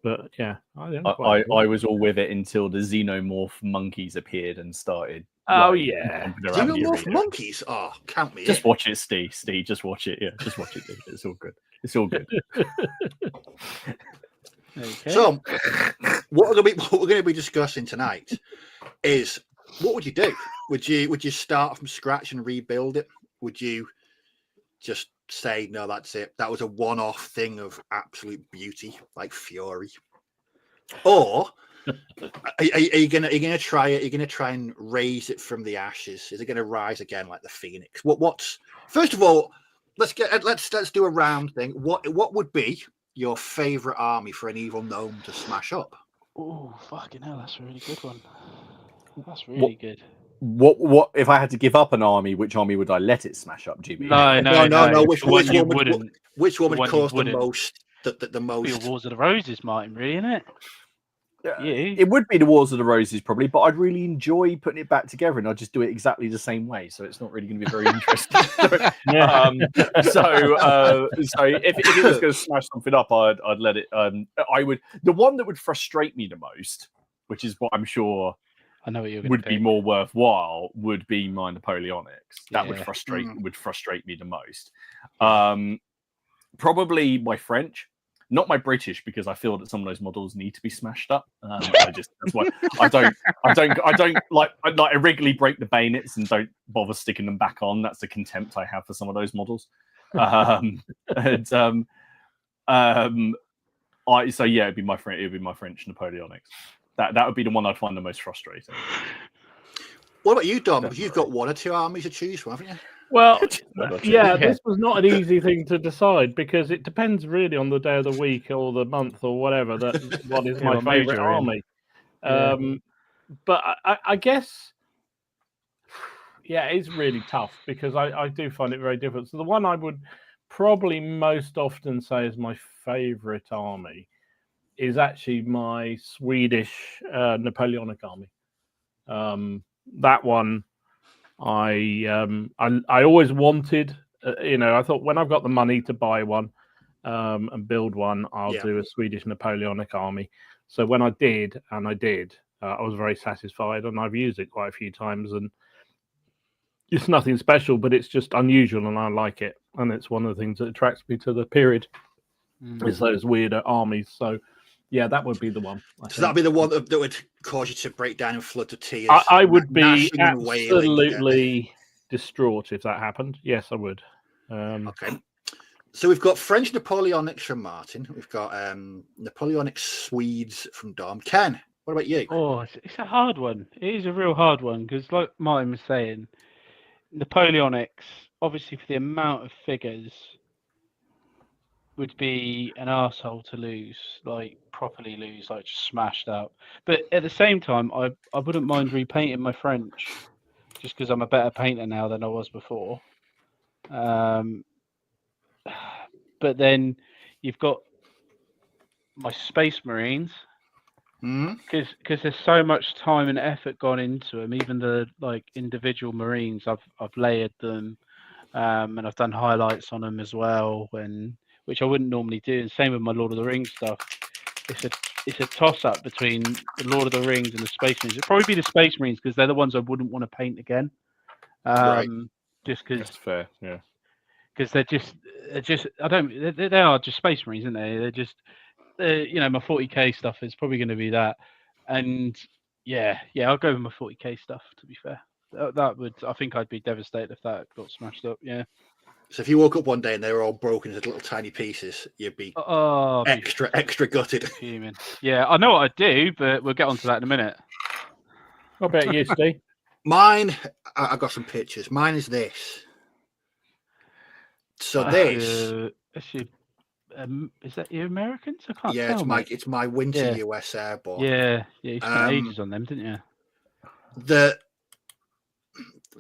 but yeah, I was all with it until the xenomorph monkeys appeared and started. Oh yeah, xenomorph monkeys. Oh, count me. Just watch it, Steve. Just watch it. Yeah, just watch it. Dude. It's all good. It's all good. Okay. So, what we're going to be discussing tonight is, what would you do? Would you start from scratch and rebuild it? Would you just say, no, that's it? That was a one-off thing of absolute beauty, like Fury. Or are you gonna try it? Are you gonna try and raise it from the ashes? Is it gonna rise again like the phoenix? What's first of all? Let's do a round thing. What would be your favourite army for an evil gnome to smash up? Oh, fucking hell, that's a really good one. That's really good. What if I had to give up an army? Which army would I let it smash up, Jimmy? No. Which one would one cause you the most? The most. It'd be Wars of the Roses, Martin, really, isn't it? Yeah, You. it would be the Wars of the Roses probably, but I'd really enjoy putting it back together, and I'd just do it exactly the same way. So it's not really going to be very interesting. So if it was going to smash something up, I'd let it. I would. The one that would frustrate me the most, which is what I'm sure I know what you're would be more worthwhile, would be my Napoleonics. That would Yeah. frustrate me the most. Probably my French. Not my British, because I feel that some of those models need to be smashed up. That's why I don't like I regularly break the bayonets and don't bother sticking them back on. That's the contempt I have for some of those models. It'd be my French Napoleonics. That would be the one I'd find the most frustrating. What about you, Dom? Because you've got one or two armies to choose from, haven't you? Well, this was not an easy thing to decide because it depends really on the day of the week or the month or whatever. What is my favourite army? But I guess, it's really tough because I do find it very difficult. So the one I would probably most often say is my favourite army is actually my Swedish Napoleonic army. That one. I always wanted, I thought when I've got the money to buy one and build one, I'll do a Swedish Napoleonic army. So when I did, I was very satisfied, and I've used it quite a few times. And it's nothing special, but it's just unusual, and I like it. And it's one of the things that attracts me to the period. Is those weirder armies. So. Yeah, that would be the one. So that'd be the one that would cause you to break down in floods of tears. I would be absolutely distraught if that happened. Yes, I would. Okay. So we've got French Napoleonics from Martin. We've got Napoleonic Swedes from Dom. Ken, what about you? Oh, it's a hard one. It is a real hard one because, like Martin was saying, Napoleonics, obviously for the amount of figures, would be an arsehole to lose, like properly lose, like just smashed out. But at the same time, I wouldn't mind repainting my French, just because I'm a better painter now than I was before. But then you've got my Space Marines, because there's so much time and effort gone into them. Even the individual Marines, I've layered them, and I've done highlights on them as well, which I wouldn't normally do. And same with my Lord of the Rings stuff. It's a toss-up between the Lord of the Rings and the Space Marines. It'd probably be the Space Marines because they're the ones I wouldn't want to paint again. Right. Just because. That's fair, yeah. Because they are just Space Marines, aren't they? They're just, my 40k stuff is probably going to be that. And I'll go with my 40k stuff, to be fair. I think I'd be devastated if that got smashed up, yeah. So if you woke up one day and they were all broken into little tiny pieces, you'd be extra gutted. Human. Yeah, I know what I'd do, but we'll get onto that in a minute. What about you, Steve? Mine, I've got some pictures. Mine is this. So this. Is that you Americans? I can't tell. It's my Winter US Airborne. Yeah, you spent ages on them, didn't you?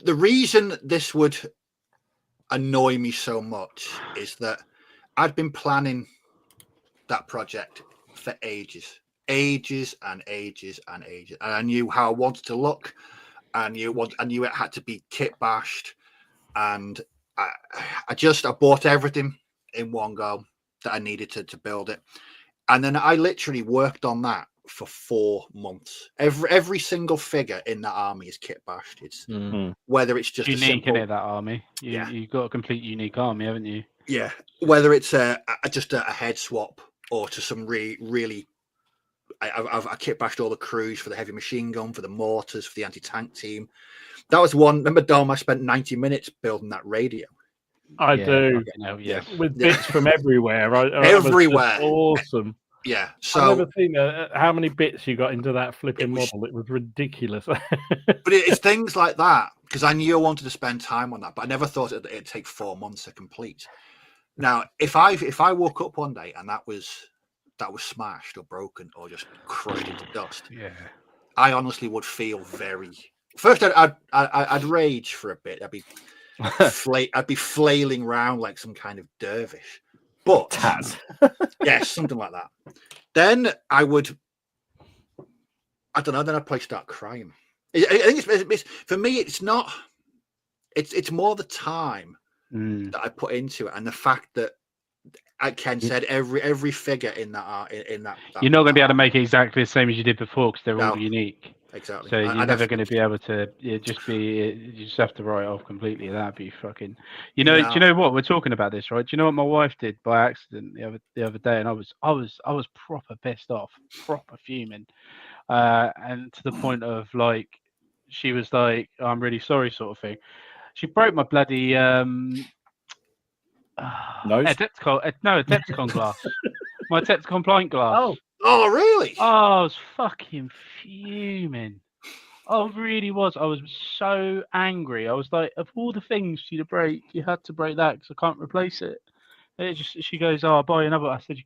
The reason this would annoy me so much is that I'd been planning that project for ages and I knew how I wanted to look. I knew it had to be kit bashed, and I bought everything in one go that I needed to build it, and then I literally worked on that for 4 months. Every single figure in that army is kit bashed. It's whether it's just unique in it, that army. You've got a complete unique army, haven't you? Yeah, whether it's just a head swap or to some really. I kit bashed all the crews for the heavy machine gun, for the mortars, for the anti-tank team. That was one. Remember, Dom? I spent 90 minutes building that radio. I do. With bits from everywhere. Everywhere. Awesome. Yeah, so I've never seen how many bits you got into that flipping model. It was ridiculous. But it's things like that, because I knew I wanted to spend time on that, but I never thought it'd take 4 months to complete. Now, if I woke up one day and that was smashed or broken or just crushed into dust, I honestly would feel very. First, I'd rage for a bit. I'd be flailing around like some kind of dervish. But Taz. yes, something like that. Then I don't know. Then I'd probably start crying. I think it's for me. It's not. It's more the time that I put into it, and the fact that, like Ken said, every figure in that you're not going to be able to make it exactly the same as you did before because they're all unique. Exactly. So you're never going to be able to. You just have to write it off completely. That'd be fucking. Do you know what we're talking about this, right? Do you know what my wife did by accident the other day? And I was proper pissed off, proper fuming, and to the point of like, she was like, "I'm really sorry," sort of thing. She broke my bloody Nose? a Depticon glass. My Depticon pint glass. Oh, really? Oh, I was fucking fuming. I really was. I was so angry. I was like, of all the things you to break, you had to break that because I can't replace it. She goes, "Oh, I'll buy you another." I said,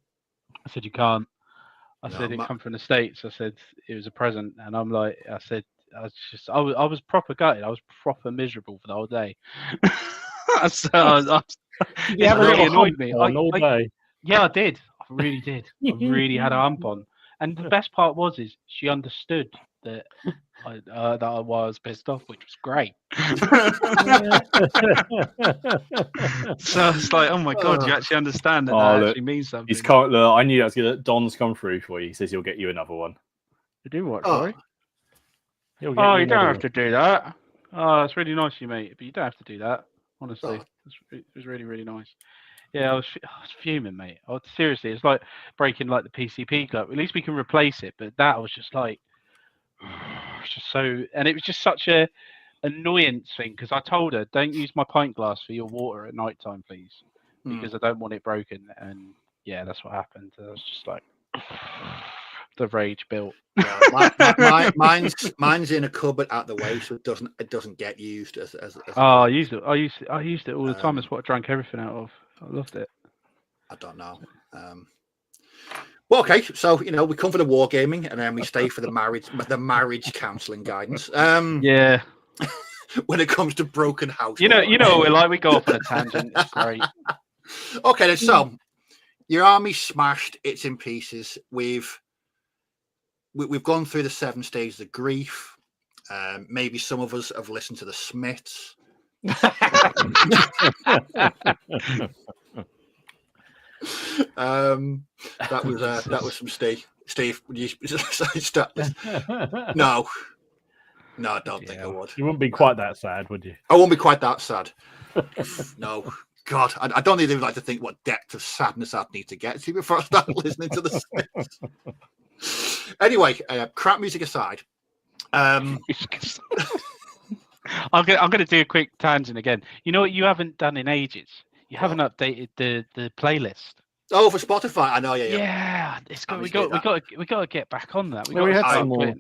"You can't." I said, "It come from the States." I said, "It was a present," and I'm like, I was proper gutted. I was proper miserable for the whole day. You have really annoyed me. all day. Yeah, I did. I really did. I really had a hump on. And the best part is she understood that I was pissed off, which was great. So it's like, oh my god, you actually understand that actually means something. I knew that was good. Don's come through for you. He says he'll get you another one. To do what, sorry? You don't have to do that. Oh, it's really nice of you, mate. But you don't have to do that. Honestly, it was really, really nice. Yeah, I was fuming, mate. Seriously, it's like breaking like the PCP glove. At least we can replace it, but that was just like, it's just so, and it was just such a annoyance thing because I told her, don't use my pint glass for your water at night time, please, because I don't want it broken. And yeah, that's what happened. I was just like, the rage built. Mine's in a cupboard out the way, so it doesn't get used as I used it all the time. It's what I drank everything out of. I loved it. I don't know. Well, okay, so we come for the wargaming and then we stay for the marriage counselling guidance. Yeah. When it comes to broken house, you know what we're like. We go off on a tangent. It's great. Okay, then, so your army's smashed. It's in pieces. We've gone through the 7 stages of grief. Maybe some of us have listened to the Smiths. That was from Steve. Steve, would you start this? No, I don't think I would. You wouldn't be quite that sad, would you? I won't be quite that sad. No. God, I don't even like to think what depth of sadness I'd need to get to before I start listening to the Smiths. Anyway, crap music aside. I'm going to do a quick tangent again. You know what you haven't done in ages? You haven't updated the playlist. Oh, for Spotify, I know. Yeah, we got to get back on that. We had some more.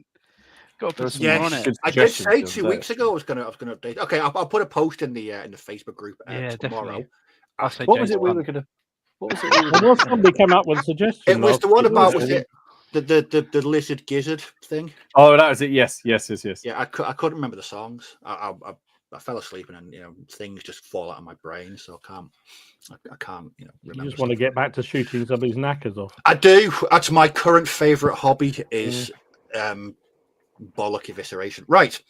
Got to put some more on it. I did say 2 weeks ago I was going to update. Okay, I'll put a post in the Facebook group tomorrow. Definitely. What was it we were going to? What was it? Well, somebody came up with a suggestion. It was the one about the lizard gizzard thing. Oh, that was it. Yes. Yeah, I couldn't remember the songs. I fell asleep and then things just fall out of my brain, so I can't remember. You just want to get back to shooting somebody's knackers off. I do. That's my current favourite hobby is bollock evisceration. Right.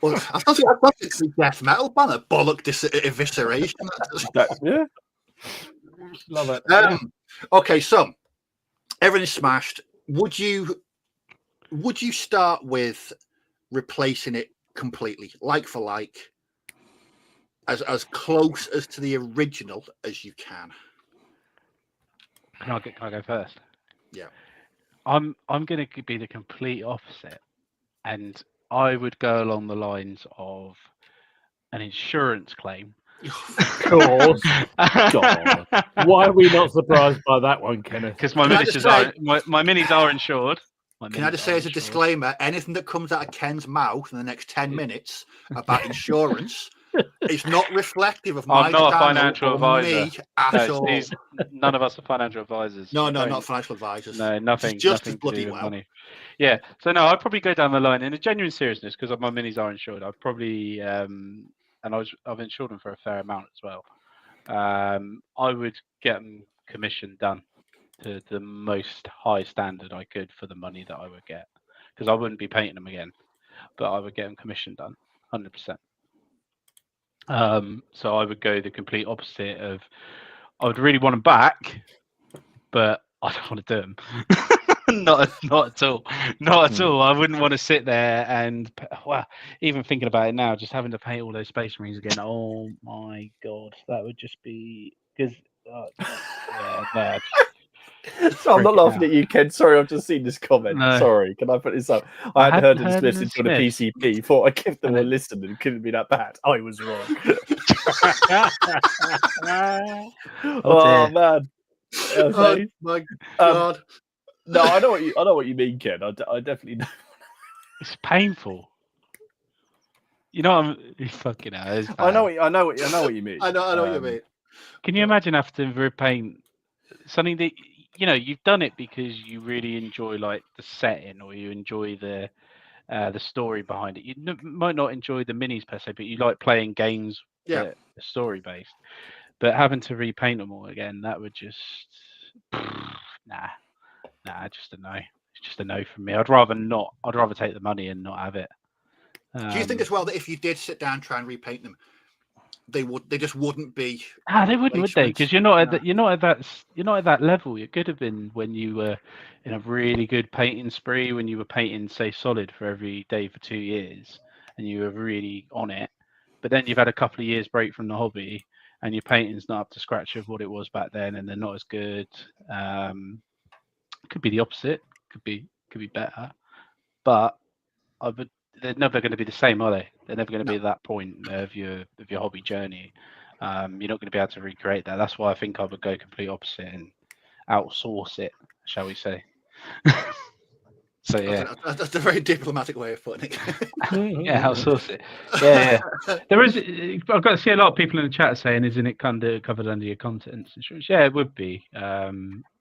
Well, I thought it's death metal band, bollock evisceration. Yeah. Love it. Okay, so everything's smashed. Would you start with replacing it completely, like for like, as close as to the original as you can? Can I go first? Yeah. I'm going to be the complete opposite, and I would go along the lines of an insurance claim. Of course. God. Why are we not surprised by that one, Kenneth? Because my minis are insured. Can I just say as a disclaimer, anything that comes out of Ken's mouth in the next 10 minutes about insurance, It's not reflective of my I'm not a channel financial or advisor. me at all. None of us are financial advisors. No, We don't- not financial advisors. No, nothing. Just nothing as to bloody do with well. money. Yeah. So no, I'd probably go down the line in a genuine seriousness because my minis are insured. I'd probably and I've insured them for a fair amount as well. I would get them commission done to the most high standard I could for the money that I would get, because I wouldn't be painting them again, but I would get them commission done 100%. So I would go the complete opposite of, I would really want them back, but I don't want to do them. not at all. Not at all. I wouldn't want to sit there and, well, even thinking about it now, just having to paint all those Space Marines again. Oh my God, that would just be, because yeah, So I'm not laughing at you, Ken. Sorry, I've just seen this comment. No. Sorry, can I put this up? I hadn't heard of this heard list of until the Smiths. PCP. Thought I'd give them And a it- listen and it couldn't be that bad. I was wrong. Oh dear. man. Yeah, Oh so, my God. no, I know what you mean, Ken. I definitely know. It's painful. You know, I'm fucking hell. It's I know bad. what you mean. I know what you mean. Can you imagine having to repaint something that you've done it because you really enjoy like the setting, or you enjoy the story behind it. You might not enjoy the minis per se, but you like playing games Yeah. that are story based. But having to repaint them all again, that would just nah, just a no. It's just a no from me. I'd rather not. I'd rather take the money and not have it. Do you think as well that if you did sit down and try and repaint them, they just wouldn't be? They wouldn't, would they? Because you're not at that level. You could have been when you were in a really good painting spree, when you were painting, say, solid for every day for 2 years, and you were really on it. But then you've had a couple of years break from the hobby, and your painting's not up to scratch of what it was back then, and they're not as good. Could be the opposite. Could be better. But they're never going to be the same, are they? They're never going to be at that point of your hobby journey. You're not going to be able to recreate that. That's why I think I would go complete opposite and outsource it, shall we say? So yeah, That's a very diplomatic way of putting it. yeah, outsource it. Yeah. There is. I've got to see a lot of people in the chat saying, "Isn't it covered under your contents insurance?" Yeah, it would be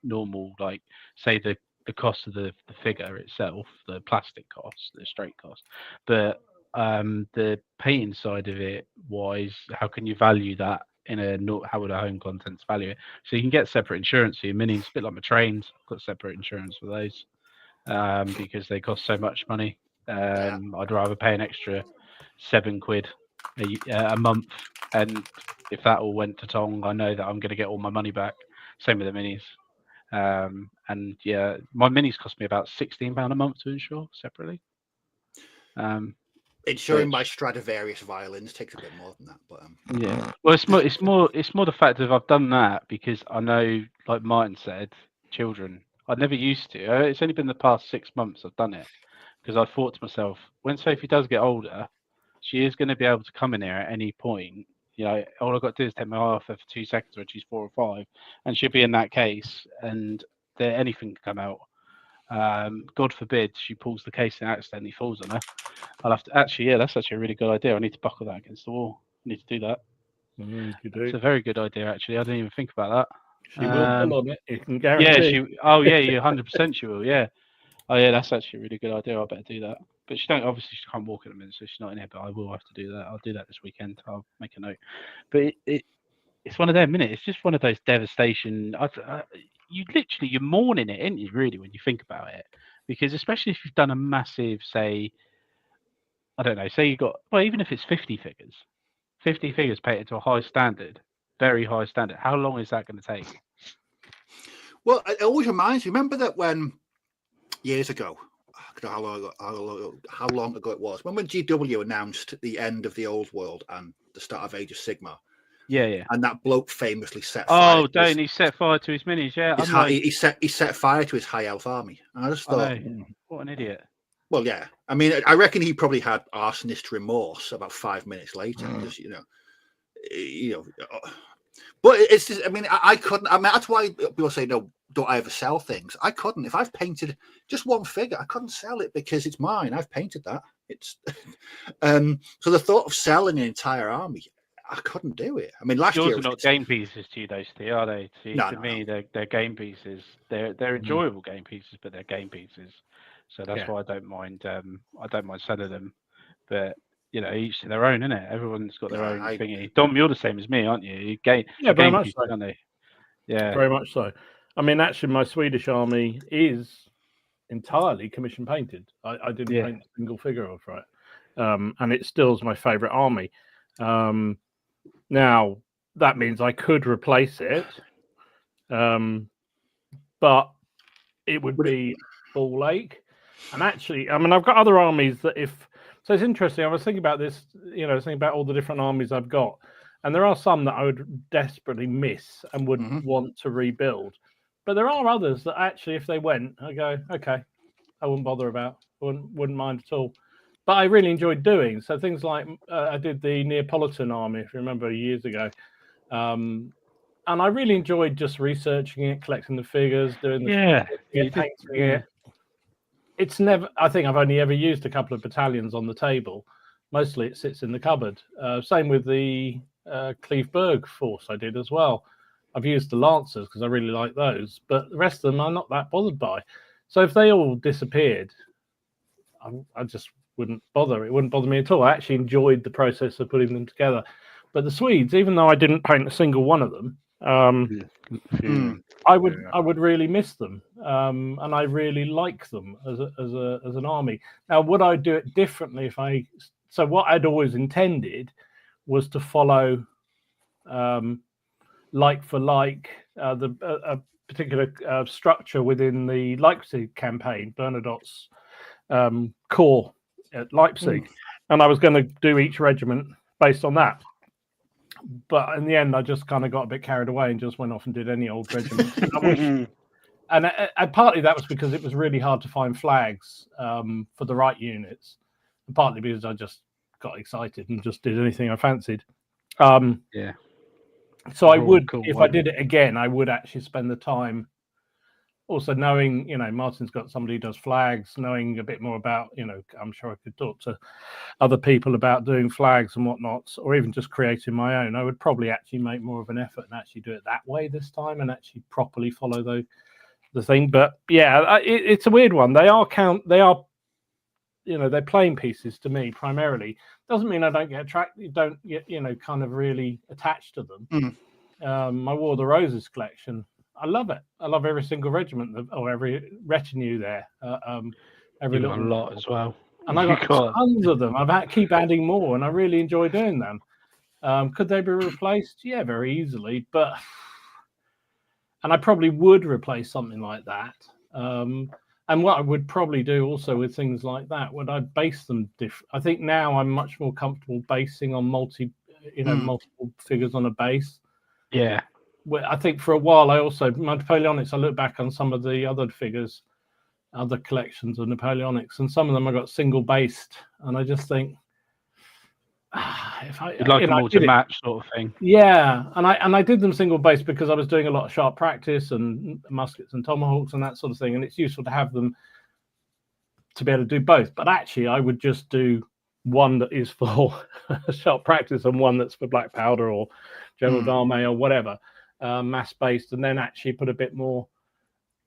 normal. Like, say the cost of the figure itself, the plastic cost, the straight cost, but the painting side of it wise, how can you value that how would a home contents value it? So you can get separate insurance for your minis, a bit like my trains. I've got separate insurance for those because they cost so much money. I'd rather pay an extra £7 a month, and if that all went to Tong, I know that I'm going to get all my money back. Same with the minis. And yeah, my minis cost me about £16 a month to insure separately. Insuring my Stradivarius violins takes a bit more than that, but yeah. Well, it's more the fact that I've done that because I know, like Martin said, children. I never used to. It's only been the past 6 months I've done it because I thought to myself, when Sophie does get older, she is going to be able to come in here at any point. All I've got to do is take my eye off her for 2 seconds when she's 4 or 5, and she'll be in that case, and anything can come out. God forbid she pulls the case and accidentally falls on her. I'll have to that's actually a really good idea. I need to buckle that against the wall. I need to do that. It's a very good idea, actually. I didn't even think about that. She will pull on it. You can guarantee. Yeah, you 100% she will. Yeah. Oh yeah, that's actually a really good idea. I better do that. But she can't walk at the minute, so she's not in here. But I will have to do that. I'll do that this weekend. I'll make a note. But it's one of them, isn't it? It's just one of those devastation. You're mourning it, isn't you? Really, when you think about it, because especially if you've done a massive, say, I don't know, say you got, well, even if it's 50 figures painted to a high standard, very high standard. How long is that going to take? Well, it always reminds me. Remember that when years ago, I don't know how long ago it was, when GW announced the end of the old world and the start of Age of Sigmar. Yeah. And that bloke famously set fire. Oh, don't he set fire to his minis? Yeah, he set fire to his high elf army. And I just thought, what an idiot. Well, yeah. I mean, I reckon he probably had arsonist remorse about 5 minutes later. Because, but it's just, I mean, I couldn't. I mean, that's why people say, no, don't I ever sell things? I couldn't. If I've painted just one figure, I couldn't sell it because it's mine. I've painted that. It's so the thought of selling an entire army, I couldn't do it. I mean, last Yours year are not game pieces to you, though, Steve, are they? To me, they're game pieces. They're enjoyable game pieces, but they're game pieces. So that's why I don't mind. I don't mind selling them, but each to their own, innit? Everyone's got their own thingy. Dom, you're the same as me, aren't you? You game pieces, so. aren't they? Yeah, very much so. I mean, actually, my Swedish army is entirely commission painted. I didn't paint a single figure of it, and it still is my favourite army. Now that means I could replace it, but it would be ball ache. And actually, I mean, I've got other armies that so it's interesting. I was thinking about this, thinking about all the different armies I've got, and there are some that I would desperately miss and would want to rebuild. But there are others that actually, if they went, I go, okay, I wouldn't bother about, wouldn't mind at all. But I really enjoyed doing. So things like I did the Neapolitan army, if you remember, years ago. And I really enjoyed just researching it, collecting the figures, doing painting it. It's never, I think I've only ever used a couple of battalions on the table. Mostly it sits in the cupboard. Same with the Cleveberg force I did as well. I've used the Lancers because I really like those, but the rest of them I'm not that bothered by. So if they all disappeared, I just wouldn't bother. It wouldn't bother me at all. I actually enjoyed the process of putting them together. But the Swedes, even though I didn't paint a single one of them, I would really miss them, and I really like them as an army. Now, would I do it differently if I? So what I'd always intended was to follow, like for like, a particular structure within the Leipzig campaign, Bernadotte's corps at Leipzig, and I was going to do each regiment based on that. But in the end, I just kind of got a bit carried away and just went off and did any old regiment. And partly that was because it was really hard to find flags for the right units, and partly because I just got excited and just did anything I fancied. So I would, if I did it again, I would actually spend the time also knowing, Martin's got somebody who does flags, knowing a bit more about, I'm sure I could talk to other people about doing flags and whatnot, or even just creating my own. I would probably actually make more of an effort and actually do it that way this time and actually properly follow the thing. But yeah, it's a weird one. They're playing pieces to me primarily. Doesn't mean I don't get attracted, don't get, kind of really attached to them. My War of the Roses collection, I love it. I love every single regiment or every retinue there. Every little lot as well. And I got tons of them. Keep adding more, and I really enjoy doing them. Could they be replaced? Yeah, very easily. And I probably would replace something like that. And what I would probably do also with things like that, would I base them different? I think now I'm much more comfortable basing on multiple figures on a base. Yeah. Well, I think for a while my Napoleonics, I look back on some of the other figures, other collections of Napoleonics, and some of them I got single based, and I just think you'd like them all to match, sort of thing. Yeah, and I did them single based because I was doing a lot of sharp practice and muskets and tomahawks and that sort of thing, and it's useful to have them to be able to do both. But actually, I would just do one that is for sharp practice and one that's for black powder or general d'armée or whatever. Mass based, and then actually put a bit more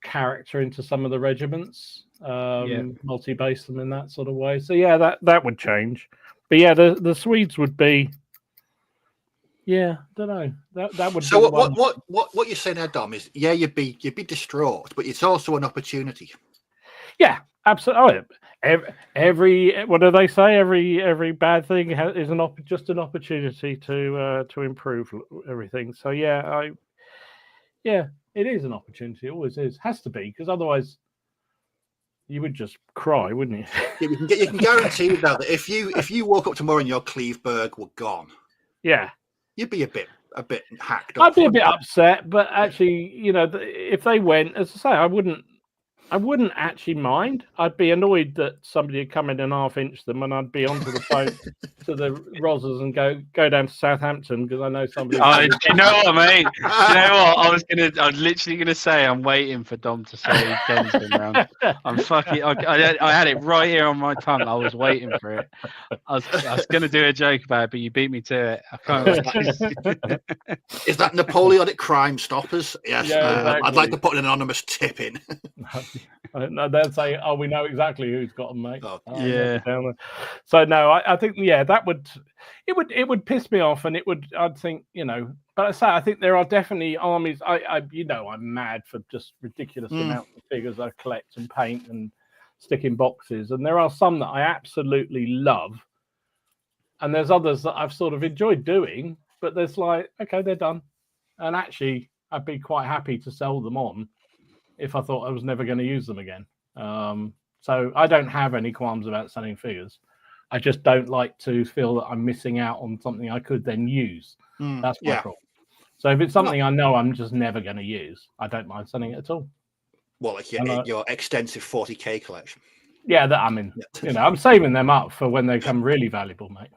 character into some of the regiments, multi-base them in that sort of way. So yeah, that would change. But yeah, the Swedes would be, don't know. That would. So what you're saying there, Dom, is you'd be distraught, but it's also an opportunity. Yeah, absolutely. Every what do they say? Every bad thing is just an opportunity to improve everything. So it is an opportunity. It always is. Has to be, because otherwise you would just cry, wouldn't you? Yeah, you can guarantee that if you woke up tomorrow and your Cleveberg were gone, you'd be a bit hacked off. I'd be a bit upset, but actually, if they went, as I say, I wouldn't I wouldn't actually mind. I'd be annoyed that somebody had come in and half-inch them, and I'd be onto the phone to the Rozzers and go down to Southampton because I know somebody. Oh, do you know what, mate? Do you know what? I was literally gonna say I'm waiting for Dom to say Ken's been round. I'm fucking. I had it right here on my tongue. I was waiting for it. I was gonna do a joke about it, but you beat me to it. I can't. Is that Napoleonic Crime Stoppers? Yes. Yeah, exactly. I'd like to put an anonymous tip in. No, they'll say, "Oh, we know exactly who's got them, mate." Oh, yeah. So no, I think that would piss me off, and I'd think, But I think there are definitely armies. I'm mad for just ridiculous amounts of figures I collect and paint and stick in boxes, and there are some that I absolutely love, and there's others that I've sort of enjoyed doing, but there's like, okay, they're done, and actually I'd be quite happy to sell them on if I thought I was never going to use them again. So I don't have any qualms about selling figures. I just don't like to feel that I'm missing out on something I could then use. That's my problem. So if it's something I know I'm just never going to use, I don't mind selling it at all. Well, like your extensive 40k collection. Yeah, I'm saving them up for when they become really valuable, mate.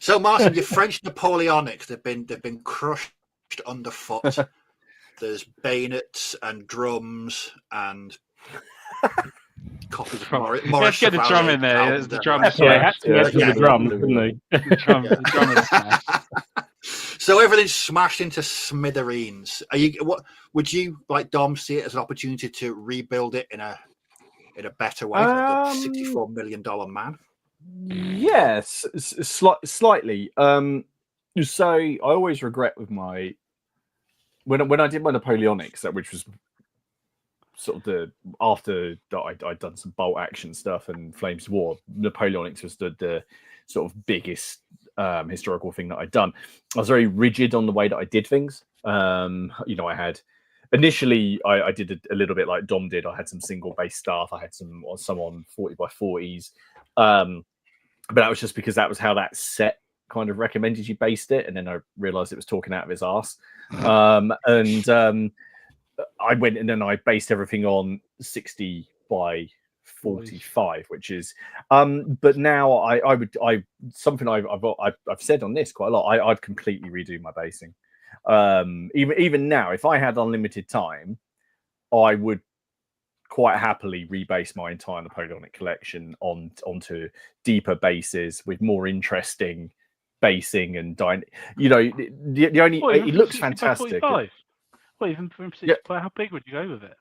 So, Martin, your French Napoleonics, they've been crushed underfoot. There's bayonets and drums and copies of Morris. Let's get the drum in there. There's the drum. The drum, didn't they? The drum is smashed. So everything's smashed into smithereens. What would you, like Dom, see it as an opportunity to rebuild it in a better way? Like the $64 million man. Yes, slightly. So I always regret with my when I did my Napoleonics, which was sort of after that I'd done some bolt action stuff and Flames of War. Napoleonics was the sort of biggest historical thing that I'd done. I was very rigid on the way that I did things. I had initially I did a little bit like Dom did. I had some single base staff. I had some on 40x40s, but that was just because that was how that set kind of recommended you based it, and then I realized it was talking out of his ass. I went and then I based everything on 60 by 45, which is but now I've said on this quite a lot. I'd completely redo my basing. Even now, if I had unlimited time, I would quite happily rebase my entire Napoleonic collection onto deeper bases with more interesting basing and it looks fantastic. Even from 65, how big would you go with it?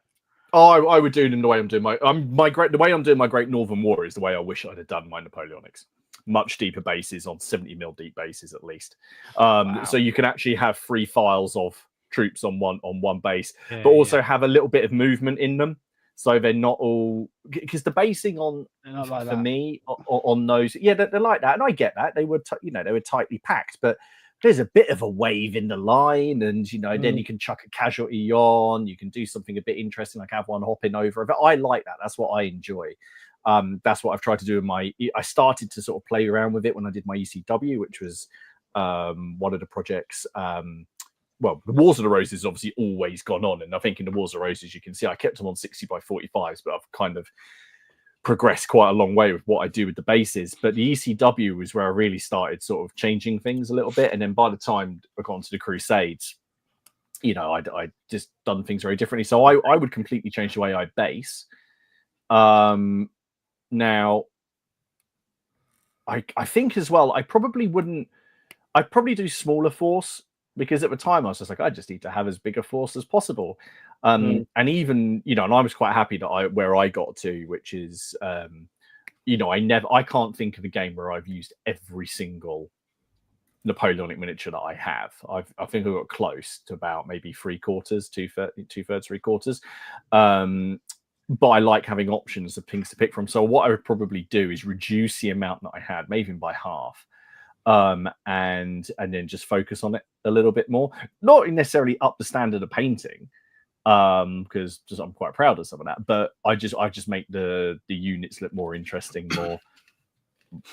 Oh, I would do it in the way I'm doing the way I'm doing my Great Northern War is the way I wish I'd have done my Napoleonics. Much deeper bases on 70 mil deep bases at least. Wow. So you can actually have 3 files of troops on one base, but also have a little bit of movement in them. So they're not all, because the basing on for me on those, they're like that, and I get that they were they were tightly packed, but there's a bit of a wave in the line, and then you can chuck a casualty on, you can do something a bit interesting, like have one hopping over. But I like that. That's what I enjoy. That's what I've tried to do in I started to sort of play around with it when I did my ECW, which was one of the projects. Well, the Wars of the Roses has obviously always gone on, and I think in the Wars of the Roses you can see I kept them on 60 by 45s, but I've kind of progressed quite a long way with what I do with the bases. But the ECW was where I really started sort of changing things a little bit, and then by the time I got onto the Crusades, I just done things very differently. So I would completely change the way I base. Now, I think as well, I'd probably do smaller force, because at the time I was just like, I just need to have as big a force as possible. And even, and I was quite happy that where I got to, which is, I can't think of a game where I've used every single Napoleonic miniature that I have. I think I got close to about maybe 3/4, 2/3, 3/4. But I like having options of things to pick from. So what I would probably do is reduce the amount that I had, maybe by half. And then just focus on it a little bit more, not necessarily up the standard of painting, because I'm quite proud of some of that, but I just make the units look more interesting,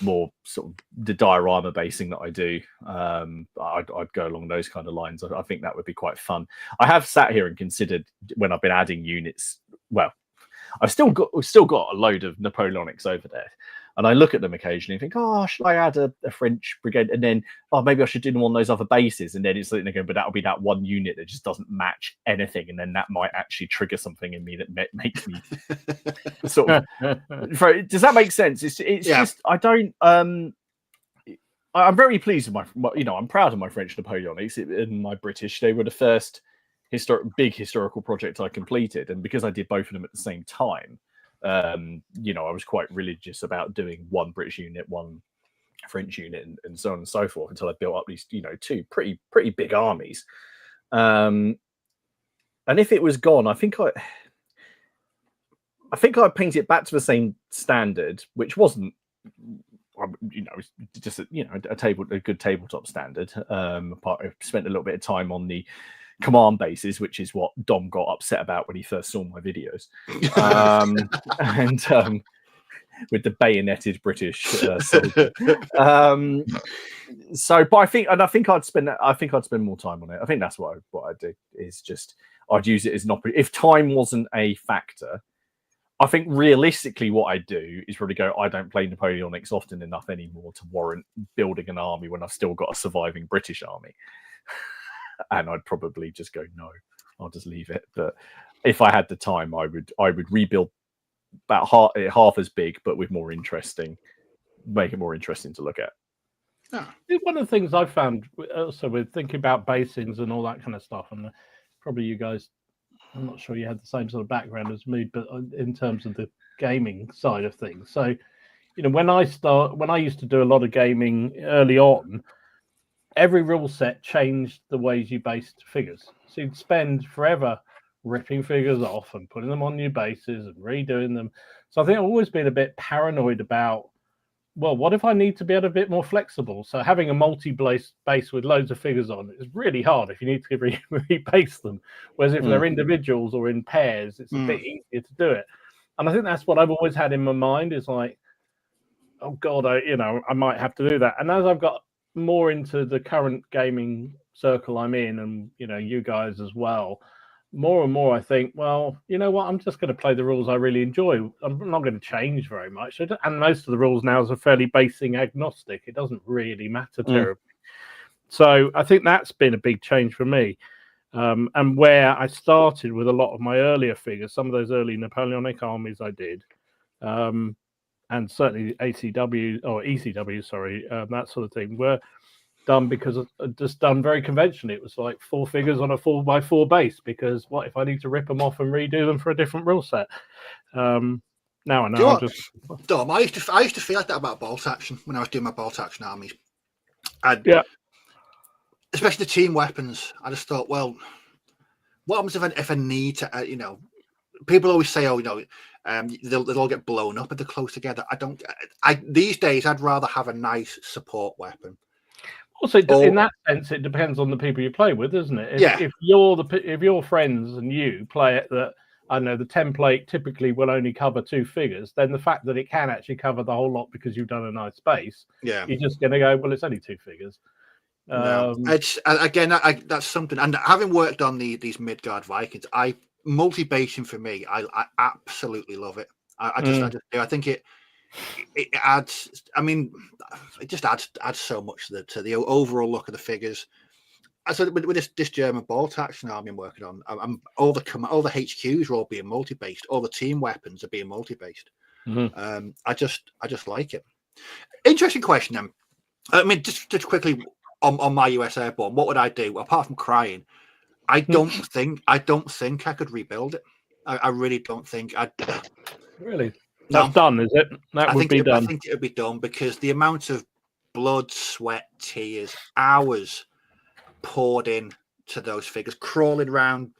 more sort of the diorama basing that I do, I'd go along those kind of lines. I think that would be quite fun. I have sat here and considered when I've been adding units. Well, we've still got a load of Napoleonics over there, and I look at them occasionally and think, oh, should I add a French brigade? And then, oh, maybe I should do them on those other bases. And then it's like, but that'll be that one unit that just doesn't match anything, and then that might actually trigger something in me that makes me sort of. Does that make sense? It's just I don't. I'm very pleased with my. I'm proud of my French Napoleonics and my British. They were the first big historical project I completed, and because I did both of them at the same time, I was quite religious about doing one British unit, one French unit, and so on and so forth until I built up these, two pretty big armies. And if it was gone, I think I'd paint it back to the same standard, which wasn't, just a good tabletop standard. I spent a little bit of time on the command bases, which is what Dom got upset about when he first saw my videos, and with the bayoneted British soldier. But I think I'd spend more time on it. I think that's what I'd do, is just I'd use it as an if time wasn't a factor. I think realistically what I do is probably go, I don't play Napoleonics often enough anymore to warrant building an army when I've still got a surviving British army. And I'd probably just go, no, I'll just leave it. But if I had the time, I would rebuild about half as big, but with more interesting, make it more interesting to look at. One of the things I've found also with thinking about basings and all that kind of stuff, and probably you guys, I'm not sure you had the same sort of background as me, but in terms of the gaming side of things. So, when I used to do a lot of gaming early on, every rule set changed the ways you based figures. So you'd spend forever ripping figures off and putting them on new bases and redoing them. So I think I've always been a bit paranoid about, well, what if I need to be a bit more flexible? So having a multi-base with loads of figures on is really hard if you need to rebase them. Whereas if they're individuals or in pairs, it's a bit easier to do it. And I think that's what I've always had in my mind, is like, oh God, I might have to do that. And as I've got more into the current gaming circle I'm in, and you guys as well, more and more I think, well, you know what, I'm just going to play the rules I really enjoy. I'm not going to change very much, and most of the rules now are fairly basing agnostic. It doesn't really matter terribly. So I think that's been a big change for me, and where I started with a lot of my earlier figures, some of those early Napoleonic armies I did, and certainly ECW, that sort of thing, were done because just done very conventionally. It was like 4 figures on a 4x4 base, because what if I need to rip them off and redo them for a different rule set? Now I know. Dom, I used to feel like that about bolt action when I was doing my bolt action armies. Especially the team weapons. I just thought, well, what happens if I need to, people always say, they'll all get blown up if they're close together. These days, I'd rather have a nice support weapon. Also, in that sense, it depends on the people you play with, isn't it? If your friends and you play it that, I know the template typically will only cover 2 figures, then the fact that it can actually cover the whole lot because you've done a nice base, you're just going to go, well, it's only 2 figures. It's that's something. And having worked on these Midgard Vikings, multi-basing for me, I absolutely love it. I just do. I think it adds. I mean, it just adds so much to the overall look of the figures. So with this German bolt action army I'm working on, all the HQs are all being multi-based. All the team weapons are being multi-based. I just like it. Interesting question then. I mean, just quickly on my US Airborne, what would I do apart from crying? I don't think I could rebuild it. I really don't think I'd. Really? That's done, is it? That would be done. I think it would be done because the amount of blood, sweat, tears, hours poured in to those figures, crawling around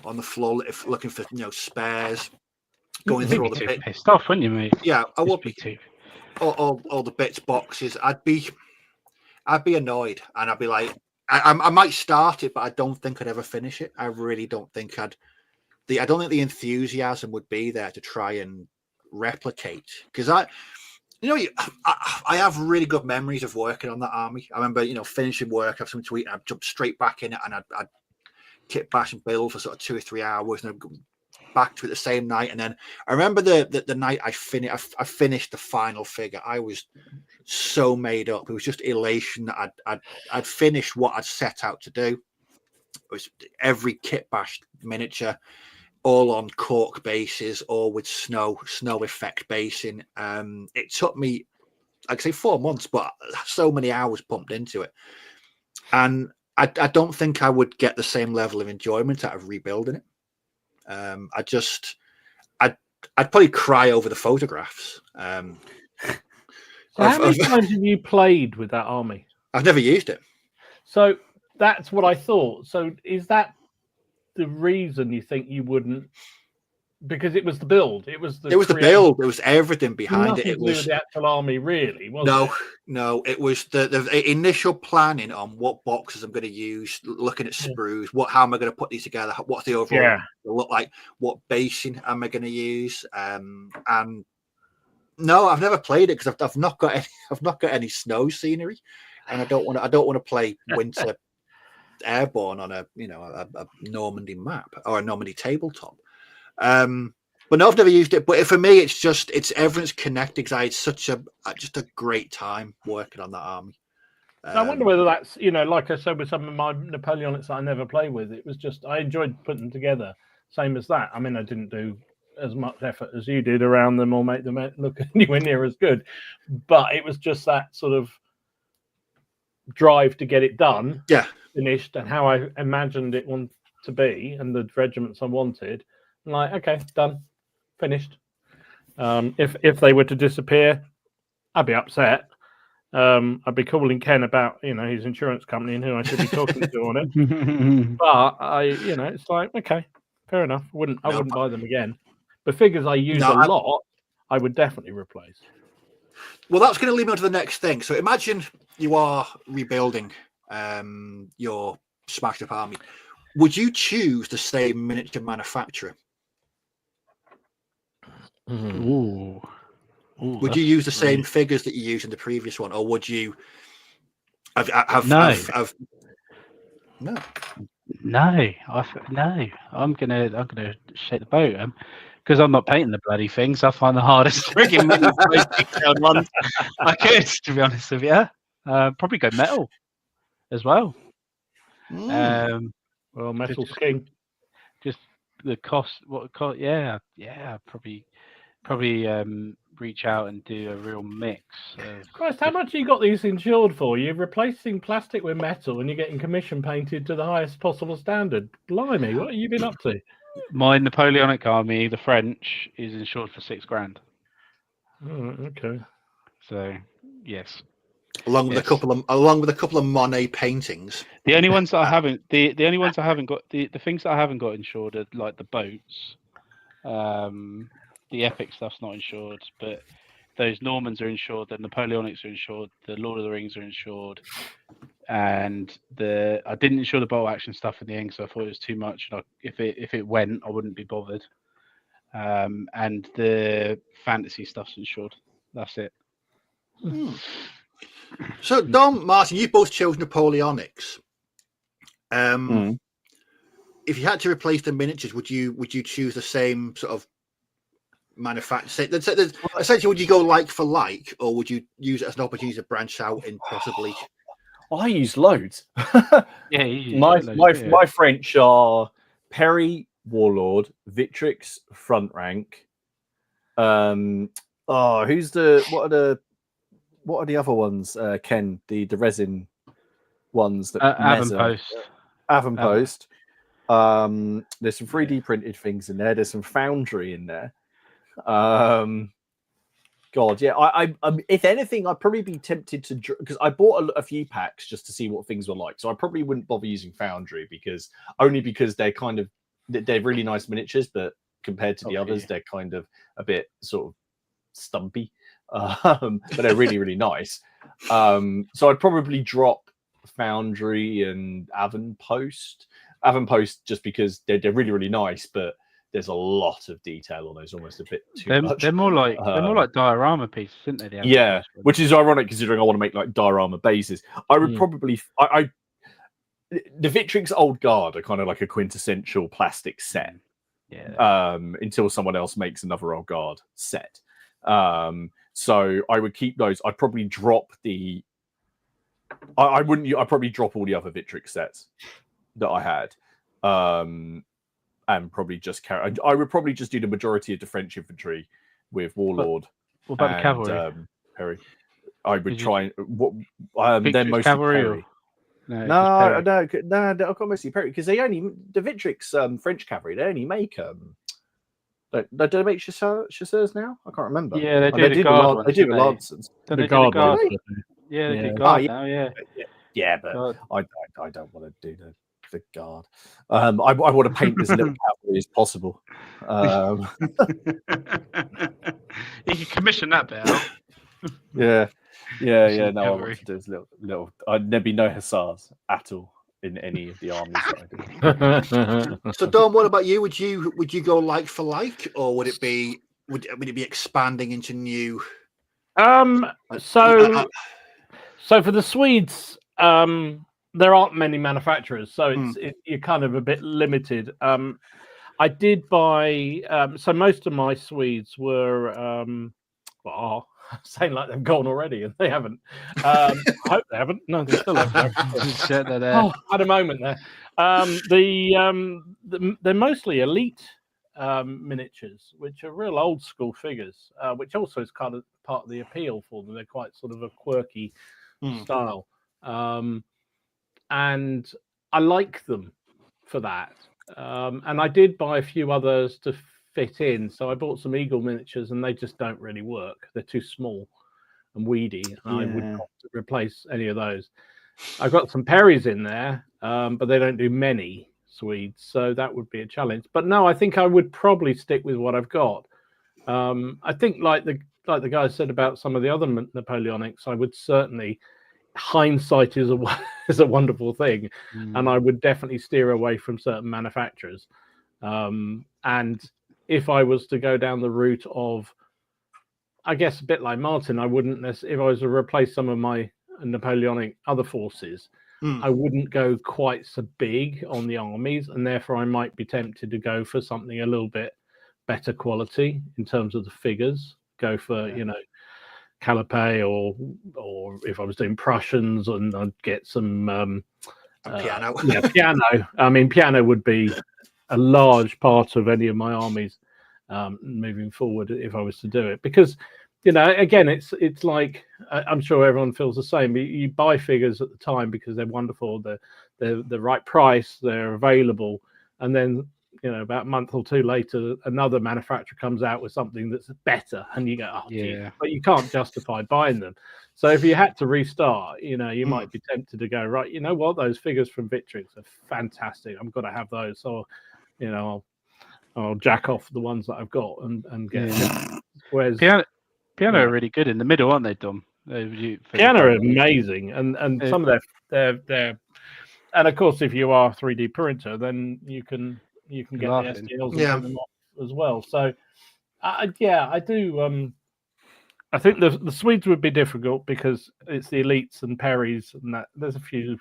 on the floor looking for spares, going through all the bits. Pissed off, wouldn't you, mate? Yeah, I would be too. All the bits boxes. I'd be annoyed, and I'd be like, I might start it, but I don't think I'd ever finish it. I really don't think I don't think the enthusiasm would be there to try and replicate, because You know, I have really good memories of working on that army. I remember, finishing work, have something to eat, and I'd jump straight back in it, and I'd kit bash and build for sort of 2 or 3 hours, and I'd go back to it the same night. And then I remember the night I finished the final figure. I was so made up. It was just elation that I'd finished what I'd set out to do. It was every kit bash miniature, all on cork bases, all with snow effect basing. It took me, I'd say 4 months, but so many hours pumped into it. And I don't think I would get the same level of enjoyment out of rebuilding it. I'd probably cry over the photographs. So how many times have you played with that army? I've never used it. So that's what I thought. So is that the reason you think you wouldn't? Because it was the build. It was the build. It was everything behind Nothing it. It was the actual army, really. Wasn't it? No. It was the initial planning on what boxes I'm going to use. Looking at sprues. How am I going to put these together? What's the overall look like? What basing am I going to use? And no, I've never played it because I've not got any snow scenery, and I don't want to play winter airborne on a Normandy map or a Normandy tabletop. But no, I've never used it. But for me, it's everything's connected because I had such a great time working on that army. I wonder whether that's, like I said with some of my Napoleonics that I never play with, it was just I enjoyed putting them together. Same as that. I mean, I didn't do as much effort as you did around them or make them look anywhere near as good, but it was just that sort of drive to get it done, finished, and how I imagined it wanted to be, and the regiments I wanted. Like, okay, done, finished. If they were to disappear, I'd be upset. I'd be calling Ken about his insurance company and who I should be talking to on it. But it's like, okay, fair enough. I wouldn't buy them again. But figures I use a lot, I would definitely replace. Well, that's going to lead me on to the next thing. So imagine you are rebuilding your smashed up army. Would you choose the same miniature manufacturer? Ooh, would you use the same figures that you used in the previous one, or would you have no? No. I'm gonna shake the boat because I'm not painting the bloody things. I find the hardest frigging most detailed ones I could, to be honest with you. Probably go metal as well. Well, metal's king. Just the cost. Yeah. Probably reach out and do a real mix. Christ, how much you got these insured for? You're replacing plastic with metal and you're getting commission painted to the highest possible standard. Blimey, what have you been up to? My Napoleonic army, the French, is insured for $6,000. Oh, okay. So yes. Along with a couple of Monet paintings. The only ones that I haven't the only ones I haven't got the things that I haven't got insured are like the boats. The epic stuff's not insured, but those Normans are insured, the Napoleonics are insured, the Lord of the Rings are insured, and I didn't insure the bolt action stuff in the end because I thought it was too much. And if it went, I wouldn't be bothered. And the fantasy stuff's insured. That's it. So, Dom, Martin, you both chose Napoleonics. If you had to replace the miniatures, would you choose the same sort of manufacturer? Essentially, would you go like for like, or would you use it as an opportunity to branch out in possibly? I use loads. My French are Perry Warlord, Victrix Front Rank. What are the other ones? Ken, the resin ones that Avonpost. There's some 3D printed things in there. There's some Foundry in there. God, yeah. I if anything, I'd probably be tempted to, because I bought a few packs just to see what things were like. So I probably wouldn't bother using Foundry because they're they're really nice miniatures, but compared to the others, they're kind of a bit sort of stumpy. But they're really, really nice. So I'd probably drop Foundry and Avonpost just because they're really, really nice, but there's a lot of detail on those, almost a bit too much. They're more like diorama pieces, aren't they? Yeah, which is ironic considering I want to make like diorama bases. I would probably the Victrix Old Guard are kind of like a quintessential plastic set. Yeah. Until someone else makes another Old Guard set. So I would keep those. I'd probably drop the. I wouldn't. I'd probably drop all the other Victrix sets that I had, and probably just carry. I would probably just do the majority of the French infantry with Warlord. What about the cavalry? Perry. I would try and then mostly cavalry Perry. No, I've got mostly Perry because they only the Victrix French cavalry. They only make do they make chasseurs now? I can't remember. Yeah, they do. They do the Lancers. The guard. Yeah, they do guard now. Yeah, but I don't want to do the guard. I want to paint as little cavalry as possible. You can commission that bit out. Yeah. No, cavalry. I want to do as little. There'd be no hussars at all in any of the armies that I do. So, Dom, what about you? Would you go like for like, or would it be expanding into new? So for the Swedes, there aren't many manufacturers, so you're kind of a bit limited. I did buy so most of my Swedes were saying like they've gone already, and they haven't. I hope they haven't. No, they still haven't. Had a moment there. They're mostly elite miniatures, which are real old school figures, which also is kind of part of the appeal for them. They're quite sort of a quirky style, and I like them for that. And I did buy a few others to fit in. So I bought some Eagle miniatures, and they just don't really work. They're too small and weedy, and I wouldn't want to replace any of those. I've got some Perrys in there, but they don't do many Swedes, so that would be a challenge. But no, I think I would probably stick with what I've got. I think like the guy said about some of the other Napoleonics, I would certainly. Hindsight is a wonderful thing, and I would definitely steer away from certain manufacturers. And if I was to go down the route of, I guess a bit like Martin, I wouldn't necessarily, if I was to replace some of my Napoleonic other forces, I wouldn't go quite so big on the armies, and therefore I might be tempted to go for something a little bit better quality in terms of the figures. Go for Calipé, or if I was doing Prussians, and I'd get some piano. Piano. I mean, piano would be a large part of any of my armies moving forward if I was to do it, because again, it's like I'm sure everyone feels the same. You buy figures at the time because they're wonderful, they're the right price, they're available, and then about a month or two later, another manufacturer comes out with something that's better, and you go, geez. But you can't justify buying them. So if you had to restart, you might be tempted to go, right, you know what, those figures from Victrix are fantastic. I'm going to have those. So, I'll jack off the ones that I've got and get. Whereas piano are really good in the middle, aren't they, Dom? Piano are amazing, and some of their and of course, if you are 3D printer, then you can get the STLs and them off as well. So, I do. I think the Swedes would be difficult because it's the elites and Perrys, and that there's a few,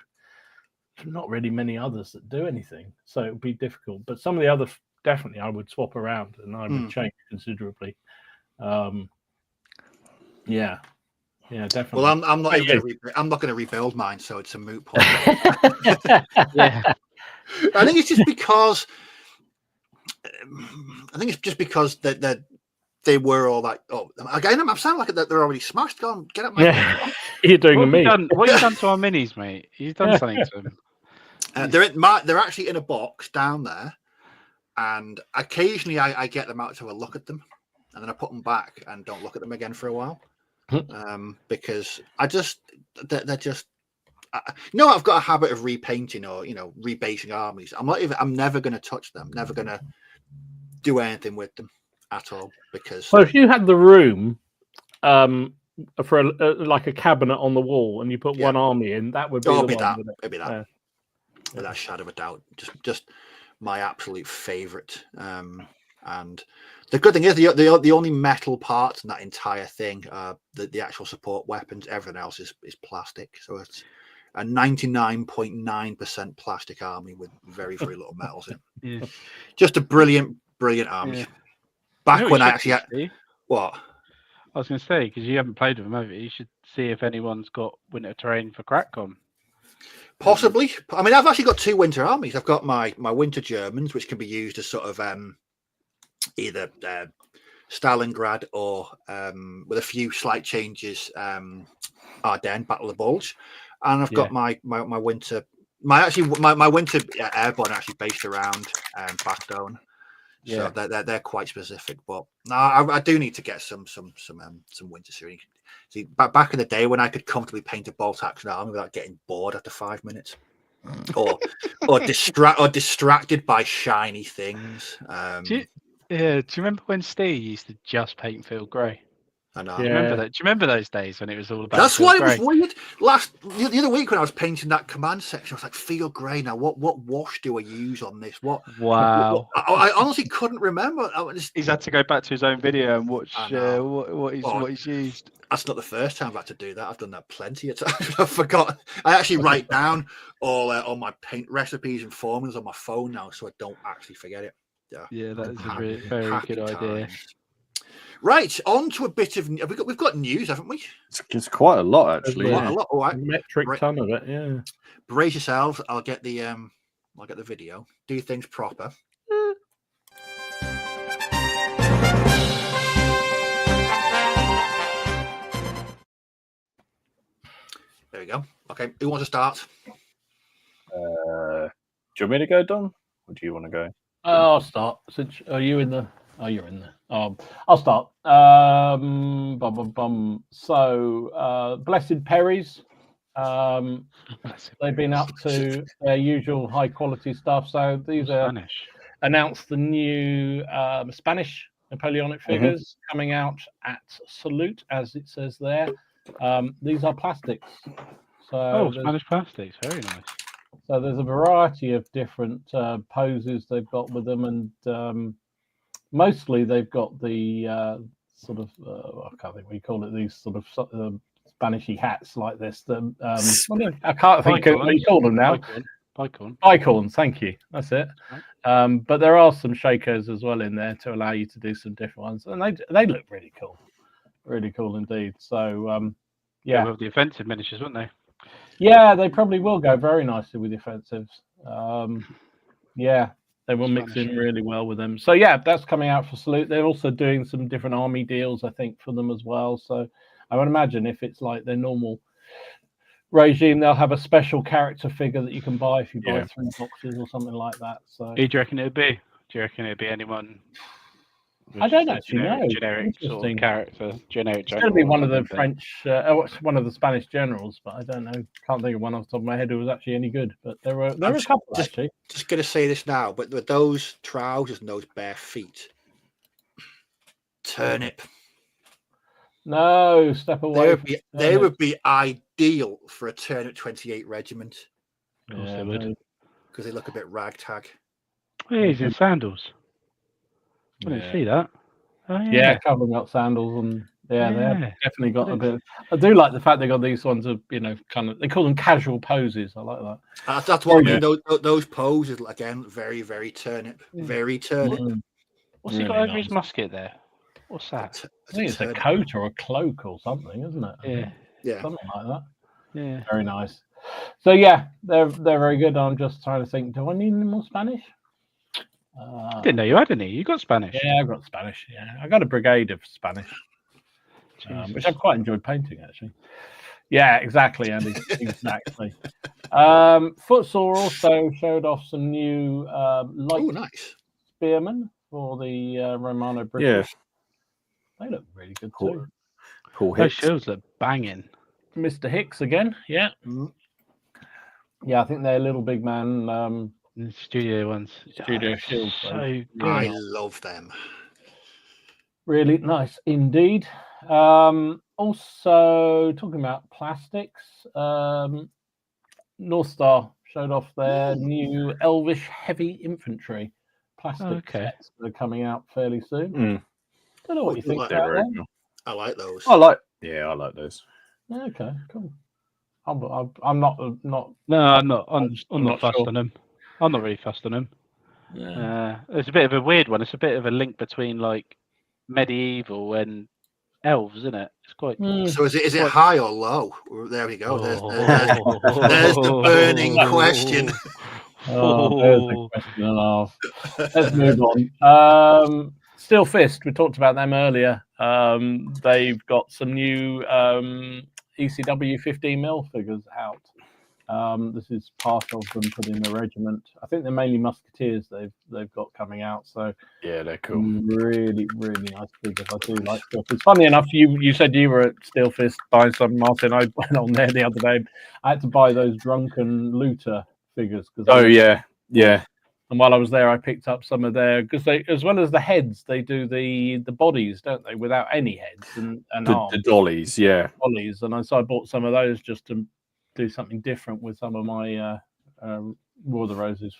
not really many others that do anything. So it would be difficult. But some of the other, definitely, I would swap around and I would change considerably. Definitely. Well, I'm not going to rebuild mine, so it's a moot point. I think it's just because. that they were all like, again, I'm sounding like that they're already smashed. Go on, get up, mate. You're doing me. What have you done to our minis, mate? You've done something to them. They're actually in a box down there, and occasionally I get them out to have a look at them, and then I put them back and don't look at them again for a while, because they're just. I've got a habit of repainting or rebasing armies. I'm never going to touch them. Never going to do anything with them at all, because. Well, if you had the room for like a cabinet on the wall, and you put one army in, that would be it'd be that. Without a shadow of a doubt. Just my absolute favourite. And the good thing is the only metal parts in that entire thing are the actual support weapons. Everything else is plastic. So it's a 99.9% plastic army with very, very little metals in. Yeah. Just a brilliant army. Yeah. Back You know when what I you actually should had do, Steve? what? I was going to say, because you haven't played with them, have you? You should see if anyone's got winter terrain for Crackcom. Possibly. I mean, I've actually got 2 winter armies. I've got my winter Germans, which can be used as sort of either Stalingrad or with a few slight changes, Ardennes, Battle of the Bulge. And I've got my winter, my winter airborne actually based around Backstone. So they're quite specific. But no, I do need to get some winter series. See, back in the day when I could comfortably paint a bolt action army without getting bored after 5 minutes, or distracted by shiny things. Do you remember when Steve used to just paint field grey? I know. Do you remember that? Do you remember those days when it was all about? That's field why grey? it was weird. The other week when I was painting that command section, I was like, "Field grey now. What wash do I use on this? What?" Wow. I honestly couldn't remember. He's had to go back to his own video and watch what he's used. That's not the first time I've had to do that. I've done that plenty of times. I forgot. I actually write down all my paint recipes and formulas on my phone now, so I don't actually forget it. Yeah, that is a very good idea. Right, on to a bit of we've got news, haven't we? It's quite a lot, actually. Quite a lot. All right. Metric ton of it. Yeah. Brace yourselves. I'll get the video. Do things proper. There we go. Okay, who wants to start? Do you want me to go, Don? Or do you want to go? I'll start. Are you in the? Oh, you're in there. I'll start. So, Blessed Perrys. They've been up to their usual high quality stuff. So these are announced the new Spanish Napoleonic figures coming out at Salute, as it says there. These are plastics. So Spanish plastics, very nice. So there's a variety of different poses they've got with them, and mostly they've got the sort of I can't think what you call it. These sort of Spanishy hats like this. I can't think of what you call them now. Bicorns, thank you. That's it. But there are some shakos as well in there to allow you to do some different ones, and they look really cool indeed. So yeah, with the offensive miniatures, wouldn't they? Yeah, they probably will go very nicely with the offensives. Yeah, they will mix in really well with them. So yeah, that's coming out for Salute. They're also doing some different army deals, I think, for them as well. So I would imagine if it's like their normal regime, they'll have a special character figure that you can buy if you buy 3 boxes or something like that. So who do you reckon it'd be? Do you reckon it'd be anyone? I don't actually know. Generic sort of character. Generic. It's going to be one of the French, one of the Spanish generals, but I don't know. Can't think of one off the top of my head who was actually any good. But there were a couple actually. Just going to say this now, but with those trousers and those bare feet, turnip. No, step away. They would be ideal for a Turnip 28 regiment. Of course they would, because they look a bit ragtag. Hey, he's in sandals. I didn't see that. Oh, yeah, covering up sandals and they've definitely got a bit. I do like the fact they got these ones of kind of they call them casual poses. I like that. That's what I mean. Those poses again, very very turnip, very turnip. What's he got over his musket there? What's that? I think it's a coat or a cloak or something, isn't it? Yeah, something like that. Yeah, very nice. So yeah, they're very good. I'm just trying to think. Do I need any more Spanish? Didn't know you had any. You got Spanish? Yeah, I got Spanish. Yeah, I got a brigade of Spanish, which I've quite enjoyed painting actually. Yeah, exactly, Andy. Exactly. Footsore also showed off some new light spearmen for the Romano British. Yeah. They look really good too. Cool. Those shields look banging. Mr. Hicks again. Yeah. Mm-hmm. Yeah, I think they're Little Big Man. Studio ones. Studio shields. So good. I love them. Really nice indeed. Also talking about plastics, North Star showed off their new Elvish heavy infantry plastic sets that are coming out fairly soon. Don't know what you think about them. I like those. I like those. Okay, cool. I'm not. No, I'm not. I'm not fussed sure. on them. I'm not really fussed on them. Yeah. It's a bit of a weird one. It's a bit of a link between like medieval and elves, isn't it? It's quite. So is it high or low? There we go. There's the burning question. There's a question and a half. Let's move on. Steel Fist. We talked about them earlier. They've got some new ECW 15mm figures out. This is part of them putting a regiment. I think they're mainly musketeers they've got coming out. So yeah, they're cool. Really, really nice figures. I do like Steel Fist. Funny enough, you said you were at Steel Fist buying some, Martin. I went on there the other day. I had to buy those drunken looter figures. Yeah. And while I was there, I picked up some of their, because they, as well as the heads, they do the bodies, don't they? Without any heads and arms. The dollies, yeah. Dollies, and so I bought some of those just to do something different with some of my War of the Roses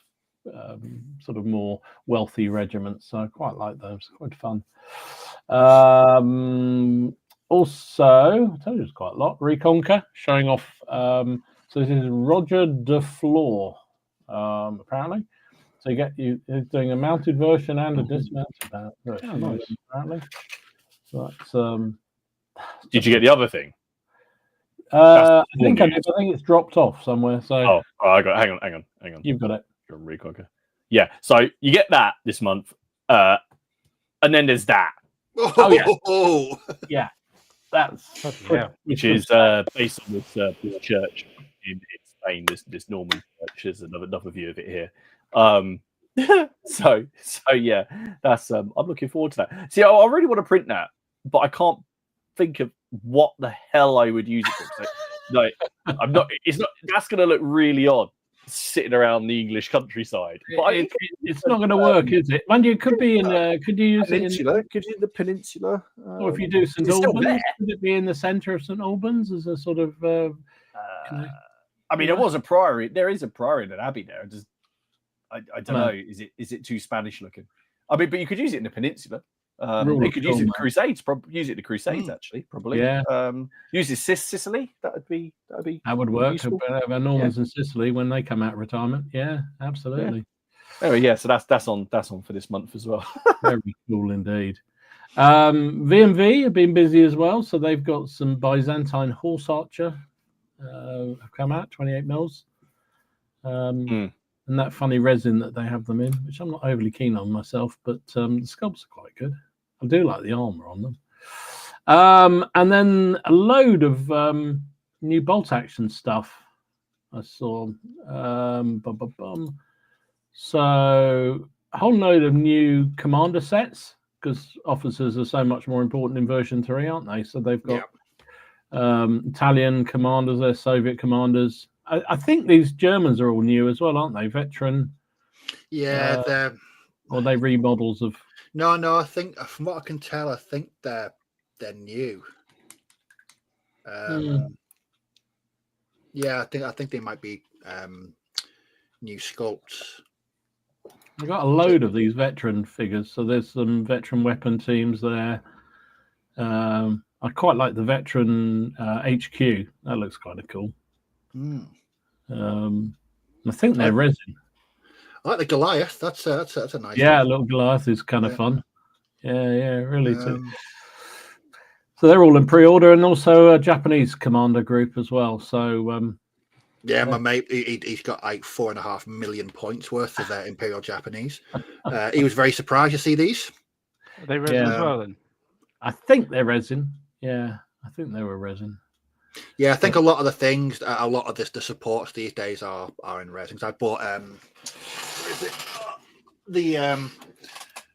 sort of more wealthy regiments. So I quite like those. Quite fun. Also, I told you it's quite a lot. Reconquer showing off. So this is Roger de Flor, apparently. So he's doing a mounted version and a dismounted version. Oh, nice. Apparently. So that's, did you get the other thing? I think I did. I think it's dropped off somewhere. So I got. Hang on. You've got it. Reconquer. Yeah. So you get that this month, and then there's that. Yeah. That's which is based on this church in Spain. This normal church. There's another view of it here. So yeah, that's I'm looking forward to that. See, I really want to print that, but I can't think of what the hell I would use it for. So, like, I'm not. It's not. That's going to look really odd sitting around the English countryside. But it's not going to work, is it? Mind you, it could be in. Could you use Peninsula? Could you the Peninsula? Or if you do St Albans, could it be in the centre of St Albans as a sort of? I mean, there was a priory. There is a priory and an abbey there. I don't know. Is it too Spanish looking? I mean, but you could use it in the Peninsula. They could use it in the Crusades. Use it in the Crusades, actually, probably. Yeah. Use it Sicily. That would work. Useful. Normans in Sicily when they come out of retirement. Yeah, absolutely. Yeah. Anyway, yeah. So that's on for this month as well. Very cool indeed. VMV have been busy as well, so they've got some Byzantine horse archer have come out, 28 mils. And that funny resin that they have them in, which I'm not overly keen on myself, but the sculpts are quite good. I do like the armor on them. And then a load of new bolt action stuff I saw. So a whole load of new commander sets, because officers are so much more important in version 3, aren't they? So they've got Italian commanders, they're Soviet commanders. I think these Germans are all new as well, aren't they? Veteran. Yeah, they're. Or they remodels of. No. I think from what I can tell, I think they're new. Yeah, I think they might be new sculpts. We've got a load of these veteran figures, so there's some veteran weapon teams there. I quite like the veteran HQ. That looks kind of cool. I think they're resin. I like the Goliath. That's a nice. Yeah, one. A little Goliath is kind of fun. Yeah, really. So they're all in pre-order, and also a Japanese commander group as well. So my mate, he's got like 4.5 million points worth of Imperial Japanese. He was very surprised to see these. Are they resin as well then? I think they're resin. Yeah, I think they were resin. Yeah, I think a lot of the things, a lot of the supports these days are in resin. I bought the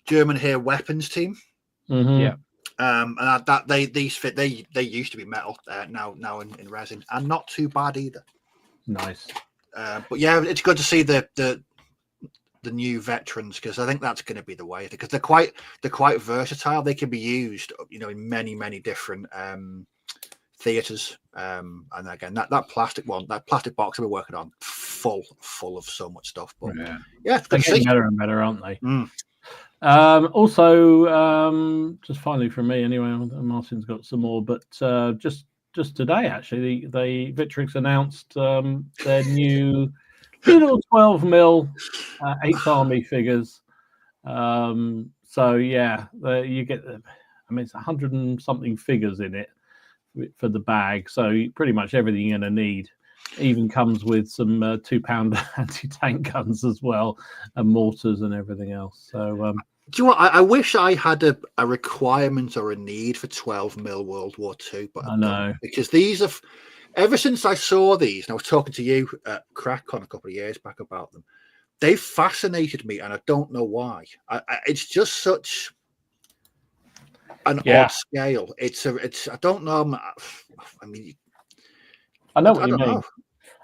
German here weapons team. Mm-hmm. Yeah, and that these fit. They used to be metal. Now in resin, and not too bad either. Nice. But yeah, it's good to see the new veterans, because I think that's going to be the way, because they're quite versatile. They can be used, in many different theaters. And again, that plastic box I've been working on, full of so much stuff. But Yeah, it's they're good to getting see. better and better, aren't they? Mm. Also, just finally from me anyway, Martin's got some more, but just today actually, the Victrix announced their new little 12mm 8th Army figures. So yeah, you get, I mean, it's 100 and something figures in it for the bag, so pretty much everything you're going to need. Even comes with some 2-pound anti-tank guns as well, and mortars and everything else. So do you know what? I wish I had a requirement or a need for 12mm World War II, but I don't, because these have, ever since I saw these, and I was talking to you at CrackCon a couple of years back about them, they've fascinated me, and I don't know why. It's just such an odd scale. It's I don't know. I mean, I know what you mean. Know.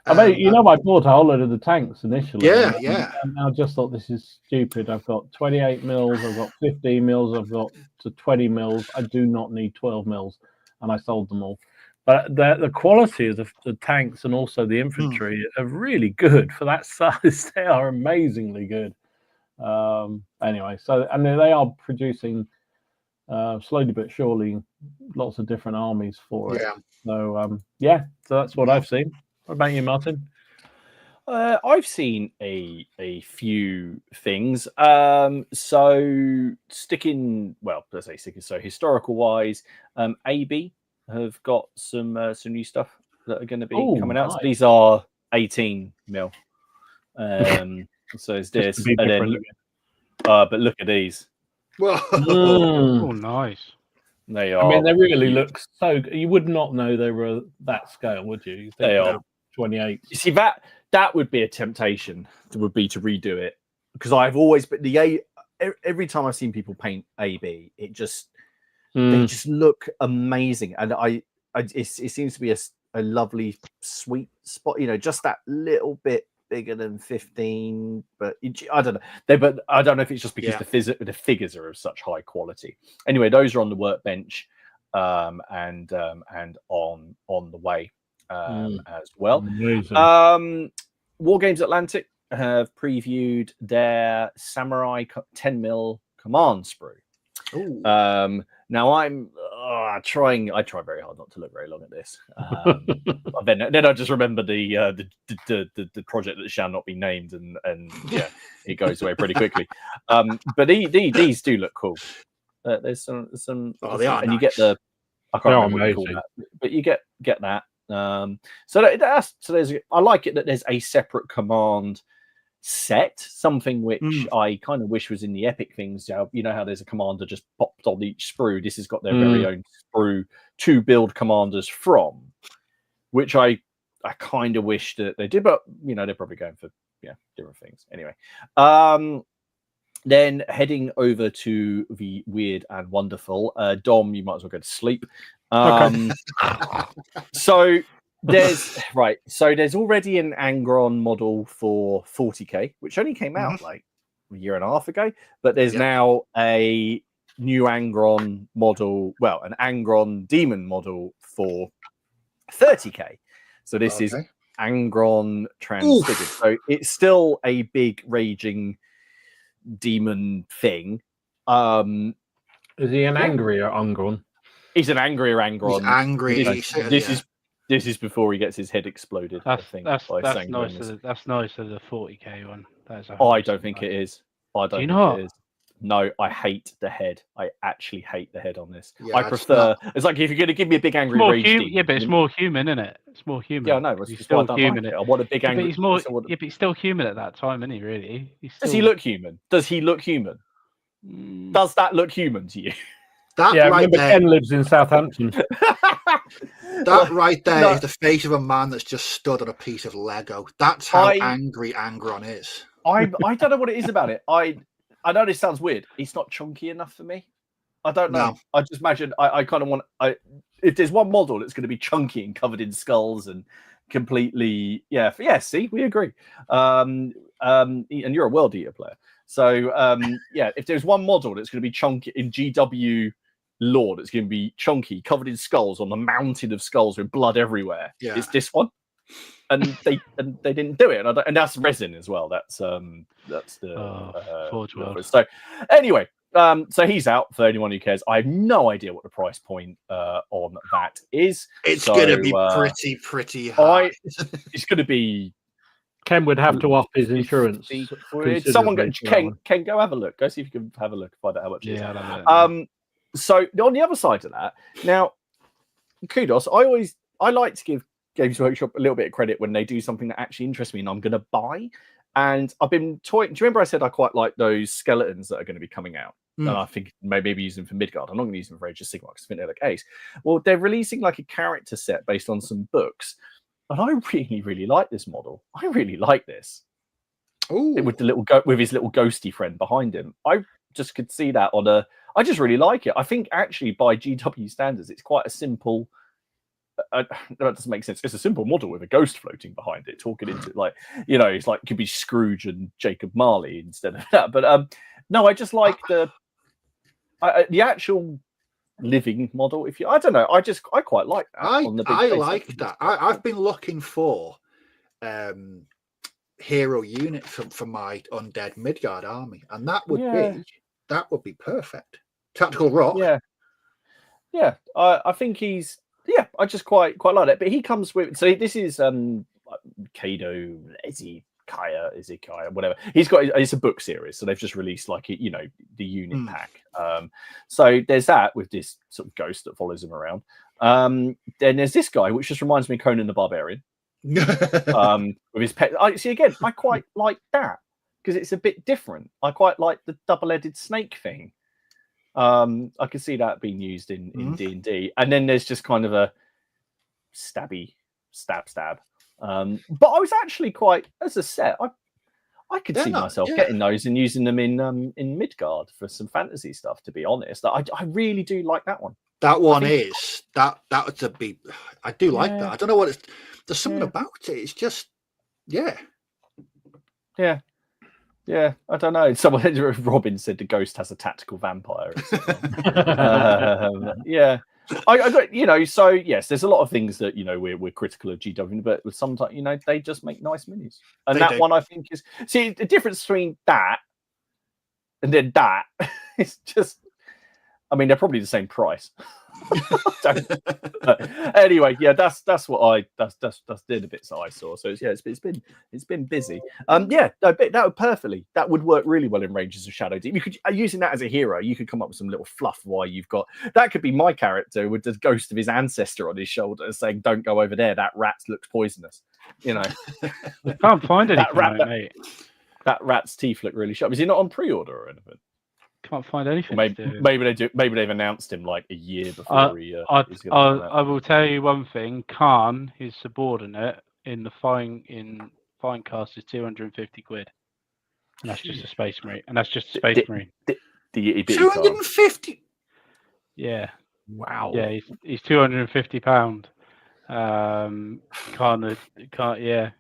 I mean, I bought a whole load of the tanks initially. Yeah. And I just thought, this is stupid. I've got 28 mils, I've got 15 mils, I've got to 20 mils. I do not need 12 mils, and I sold them all. But the quality of the tanks and also the infantry are really good for that size. They are amazingly good. Anyway, so and they are producing slowly but surely lots of different armies for it. So so that's what I've seen. What about you, Martin? I've seen a few things. So historical wise, AB have got some new stuff that are going to be coming out. So these are 18mm. So it's this, and then but look at these. Oh, nice. They are. I mean, they really look so. You would not know they were that scale, would you? You think they are 28. You see, that would be a temptation. Would be to redo it, because I've always, but every time I've seen people paint AB, it just they just look amazing, and it seems to be a lovely sweet spot. Just that little bit bigger than 15, but I don't know. But I don't know if it's just because the figures are of such high quality. Anyway, those are on the workbench, and on the way as well. War Games Atlantic have previewed their Samurai 10mm command sprue. Now I'm trying. I try very hard not to look very long at this. Then I just remember the project that shall not be named, and it goes away pretty quickly. But these do look cool. There's some. They are, and nice. You get the. I can't remember what you call that, but you get that. So there's. I like it that there's a separate command set, something which I kind of wish was in the epic things. You know how there's a commander just popped on each sprue. This has got their very own sprue to build commanders from, which I kind of wish that they did, but they're probably going for different things anyway. Then heading over to the weird and wonderful, Dom, you might as well go to sleep. So there's already an Angron model for 40k, which only came out like a year and a half ago, but there's now a new Angron model, an Angron demon model for 30k. So this is Angron transfigured. So it's still a big raging demon thing. Is he an angrier Angron? He's an angrier Angron. He's angry. This is before he gets his head exploded. That's nice. That's nicer than the 40k one. I don't think it is. I don't think it is. No, I hate the head. I actually hate the head on this. I prefer. It's like if you're going to give me a big angry rage demon. But it's more human, isn't it? It's more human. Yeah, I know. It's still human. I want a big angry. But he's more. But he's still human at that time, isn't he? Really? Does he look human? Does he look human? Does that look human to you? Remember Ken lives in Southampton. That right there is the face of a man that's just stood on a piece of Lego. That's how angry Angron is. I don't know what it is about it. I know this sounds weird. It's not chunky enough for me. I don't know. No. I just imagine I kind of want. If there's one model that's going to be chunky and covered in skulls and completely, see, we agree. And you're a World Eater player, so if there's one model that's going to be chunky in GW lore, that's going to be chunky, covered in skulls on the mountain of skulls with blood everywhere. It's this one. and they didn't do it, and that's resin as well. That's the Forge World. So anyway, so he's out for anyone who cares. I have no idea what the price point on that is. It's so, gonna be pretty high. It's gonna be. Ken would have to up his insurance. Someone Ken, go have a look. Go see if you can have a look, find out how much it is. Yeah, so on the other side of that, now kudos. I like to give Games Workshop a little bit of credit when they do something that actually interests me and I'm going to buy. And I've been toying. Do you remember I said I quite like those skeletons that are going to be coming out? And I think maybe use them for Midgard. I'm not going to use them for Age of Sigmar because I think they look ace. Well, they're releasing like a character set based on some books. And I really, really like this model. I really like this. Ooh. With the with his little ghosty friend behind him. I just could see that on a. I just really like it. I think actually by GW standards, it's quite a simple. That doesn't make sense. It's a simple model with a ghost floating behind it, talking into like it's like it could be Scrooge and Jacob Marley instead of that. But no, I just like the actual living model. I don't know, I quite like that. I like that. I've been looking for hero units for my undead Midgard army, and that would be perfect. Tactical Rock. Yeah. I think he's. Yeah, I just quite like that. But he comes with. So this is Kado, Kaya, whatever. He's got. It's a book series, so they've just released like the unit pack. So there's that with this sort of ghost that follows him around. Then there's this guy, which just reminds me of Conan the Barbarian. With his pet. See again, I quite like that because it's a bit different. I quite like the double-headed snake thing. I can see that being used in D&D, and then there's just kind of a stab. But I was actually quite, as a set, I could see myself getting those and using them in Midgard for some fantasy stuff. To be honest, I really do like that one. That one is that would be. I do like that. I don't know what it's. There's something about it. It's just, Yeah, I don't know. Someone, Robin said the ghost has a tactical vampire. Yeah, I got So yes, there's a lot of things that we're critical of GW, but sometimes they just make nice minis, and that one I think is the difference between that and then that is just. I mean, they're probably the same price. Anyway, that's the bits that I saw. So it's been busy. That would perfectly. That would work really well in Rangers of Shadow Deep. You could using that as a hero. You could come up with some little fluff why you've got that. Could be my character with the ghost of his ancestor on his shoulder, saying, "Don't go over there. That rat looks poisonous." I can't find anything, mate. That rat's teeth look really sharp. Is he not on pre-order or anything? Can't find anything. Maybe they do. Maybe they've announced him like a year before I will tell you one thing. Khan, his subordinate in Fine Cast, is 250 quid. And that's just a space marine. And that's just a space marine. 250. Yeah. Wow. Yeah, he's £250. Can't. Yeah.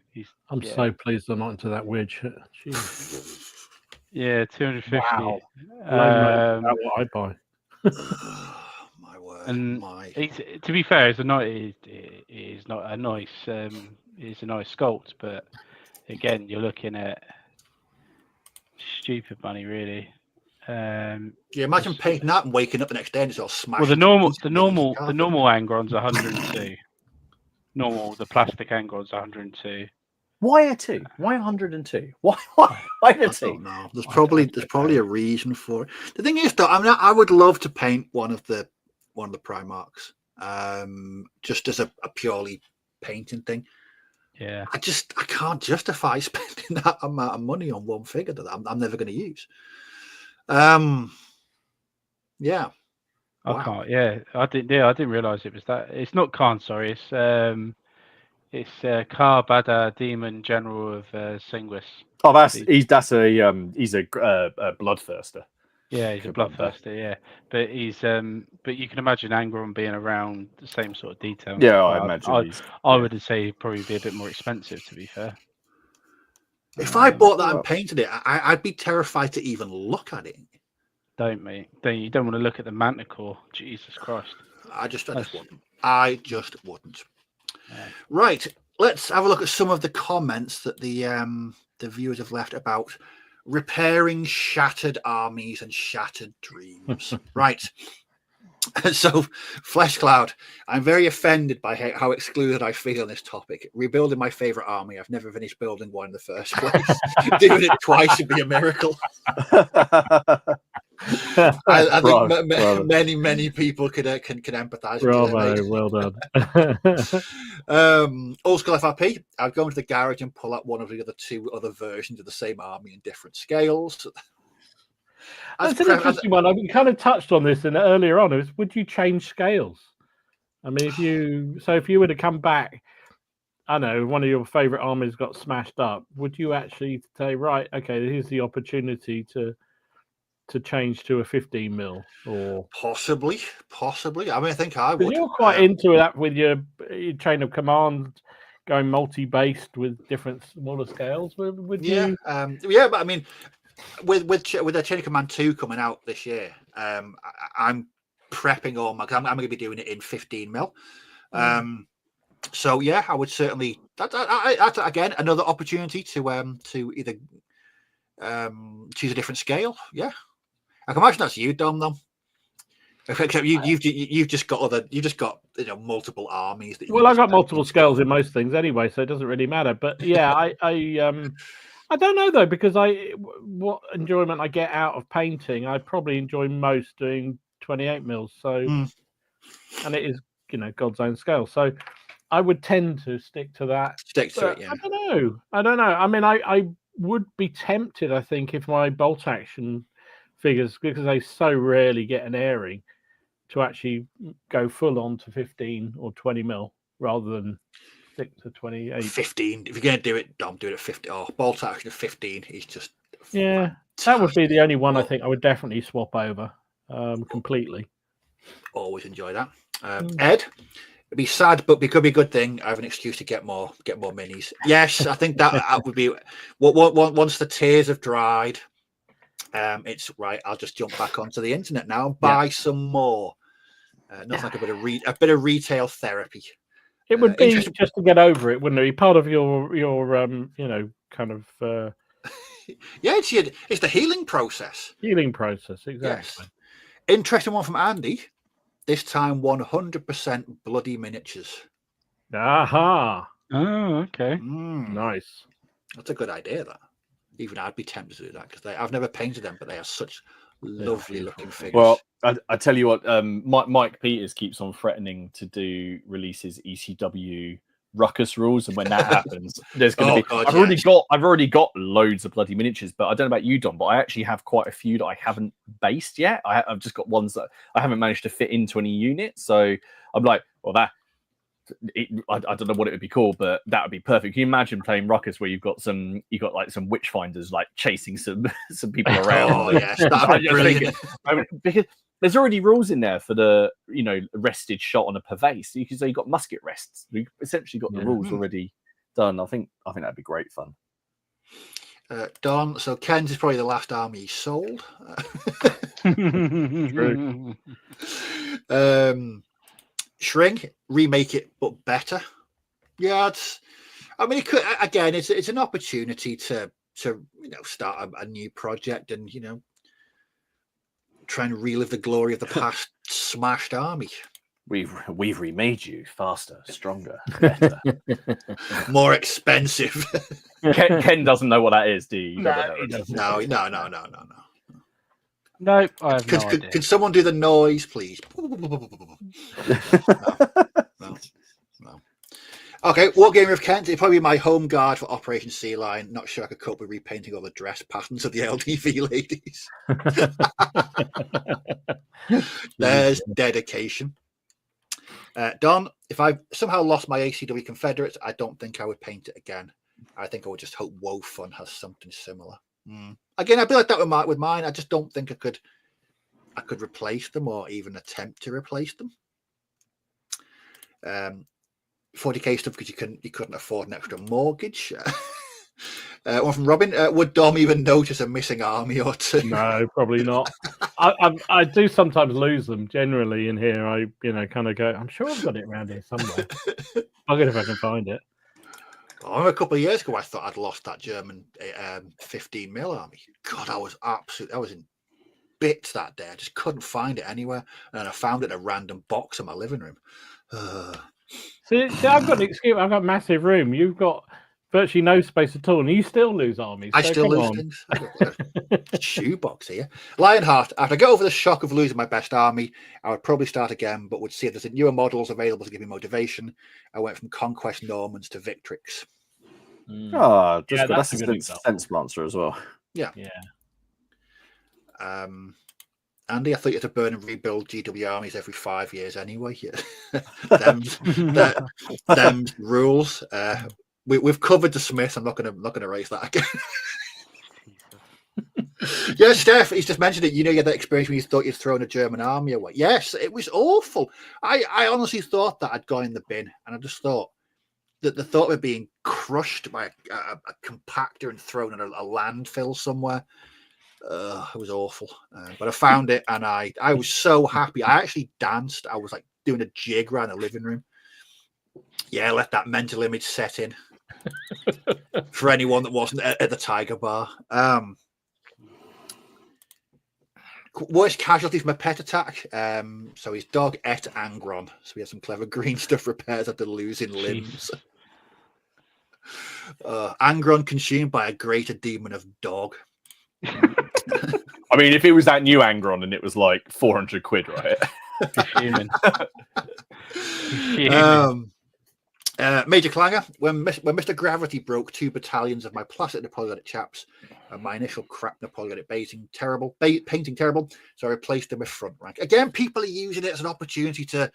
I'm so pleased they're not into that weird shit. Jeez. Yeah, 250. Wow. That's what I buy. My word. And to be fair, it's not a nice sculpt, but again, you're looking at stupid money, really. Imagine painting that and waking up the next day and it's all smashed. Well, the normal Angron's 102. The plastic Angron's 102. Why a 2? Why 102? Why a 2? No, there's probably a reason for it. The thing is, though, I would love to paint one of the Primarchs, just as a purely painting thing. Yeah, I can't justify spending that amount of money on one figure that I'm never going to use. Yeah, I can't. Yeah, I didn't realize it was that. It's not Khan. Sorry, it's Karbada, Demon General of Sengwis. Oh, he's a bloodthirster. Yeah, he's a bloodthirster. Yeah, but you can imagine Angron being around the same sort of detail. Yeah, I imagine. I would say he'd probably be a bit more expensive, to be fair. If I bought that and painted it, I'd be terrified to even look at it. Don't, mate. You don't want to look at the Manticore. Jesus Christ. I just wouldn't. I just wouldn't. Right. let's have a look at some of the comments that the viewers have left about repairing shattered armies and shattered dreams. Right. So, Flesh Cloud, I'm very offended by how excluded I feel on this topic. Rebuilding my favorite army, I've never finished building one in the first place. Doing it twice would be a miracle. I think many people can empathise. Bravo, well done. Old School FRP, I'd go into the garage and pull out one of the two other versions of the same army in different scales. That's an interesting one. We kind of touched on this earlier on. Would you change scales? I mean, if you were to come back, I know one of your favorite armies got smashed up, would you actually say, right, okay, here's the opportunity to change to a 15 mil or possibly? I mean, I think I would. You're quite into that with your chain of command going multi-based with different smaller scales. Would you? But I mean, with the Chain of Command 2 coming out this year, I'm prepping all my. I'm going to be doing it in 15 mil. So yeah, I would certainly. That's again another opportunity to either choose a different scale. Yeah, I can imagine that's you, Dom. Though. Except you've just got multiple armies. I've got multiple scales in most things anyway, so it doesn't really matter. But yeah, I don't know though, because what enjoyment I get out of painting, I probably enjoy most doing 28 mils. So, and it is God's own scale. So, I would tend to stick to that. Stick to it, yeah. I don't know. I mean, I would be tempted, I think, if my bolt action figures, because they so rarely get an airing, to actually go full on to 15 or 20 mil rather than stick to 28. 15. If you're going to do it, Dom, do it at 50. Oh, bolt action of 15 is just. Yeah, that would be the only one I think I would definitely swap over completely. Always enjoy that. Ed, it'd be sad, but it could be a good thing. I have an excuse to get more minis. Yes, I think that would be. Once the tears have dried, it's right. I'll just jump back onto the internet now and buy some more. Nothing like a bit of retail therapy. It would be just to get over it, wouldn't it? Be part of your kind of. Yeah, it's the healing process. Exactly. Yes. Interesting one from Andy. This time, 100% bloody miniatures. Aha! Oh, okay. Nice. That's a good idea. That even I'd be tempted to do that because I've never painted them, but they are such lovely looking figures. Well, I tell you what, Mike Peters keeps on threatening to release his ECW ruckus rules, and when that happens, there's going to be. God, I've already got loads of bloody miniatures, but I don't know about you, Dom, but I actually have quite a few that I haven't based yet. I've just got ones that I haven't managed to fit into any unit, so I'm like, well, I don't know what it would be called, but that would be perfect. Can you imagine playing ruckus where you've got some witchfinders like chasing some people around? Oh yes, that'd be brilliant. Because there's already rules in there for the rested shot on a purvey. So you've got musket rests. We've essentially got the rules already done. I think that'd be great fun. Don, so Ken's is probably the last army he sold. True. Shrink, remake it but better. Yeah, it could again. It's an opportunity to start a new project and try and relive the glory of the past smashed army. We've remade you faster, stronger, better, more expensive. Ken doesn't know what that is, do you? No. No, I have no idea. Can someone do the noise, please? No. Okay, what game of Kent? It'd probably be my home guard for Operation Sea Lion. Not sure I could cope with repainting all the dress patterns of the LDV ladies. There's dedication. Don, if I somehow lost my ACW Confederates, I don't think I would paint it again. I think I would just hope Woe Fun has something similar. Again, I'd be like that with mine. I just don't think I could replace them or even attempt to replace them. 40k stuff because you couldn't afford an extra mortgage. One from Robin. Would Dom even notice a missing army or two? No, probably not. I do sometimes lose them. Generally, in here, I kind of go. I'm sure I've got it around here somewhere. I'll get if I can find it. A couple of years ago, I thought I'd lost that German 15mm army. God, I was in bits that day. I just couldn't find it anywhere, and I found it in a random box in my living room. See, I've got an excuse. I've got massive room. You've got virtually no space at all, and you still lose armies. I still lose things. I got a shoebox here. Lionheart. After I get over the shock of losing my best army, I would probably start again, but would see if there's newer models available to give me motivation. I went from Conquest Normans to Victrix. Oh, Yeah, that's that's a a good good example. sense monster as well. Yeah. Andy, I thought you had to burn and rebuild GW armies every 5 years anyway. Them's rules. We've covered the Smith. I'm not gonna raise that again. Yeah, Steph, he's just mentioned it. You had that experience when you thought you'd thrown a German army away. Yes, it was awful. I honestly thought that I'd gone in the bin, and I just thought that the thought of it being crushed by a compactor and thrown in a landfill somewhere. It was awful. But I found it, and I was so happy. I actually danced. I was like doing a jig around the living room. Yeah, let that mental image set in. For anyone that wasn't at the Tiger Bar. Worst casualties, my pet attack. So his dog ate Angron. So we had some clever green stuff repairs after losing limbs. Angron consumed by a greater demon of dog. I mean, if it was that new Angron and it was like 400 quid, right? Major Clanger. When Mr. Gravity broke 2 battalions of my plastic Napoleonic chaps, my initial crap Napoleonic painting terrible, so I replaced them with front rank. Again, people are using it as an opportunity to,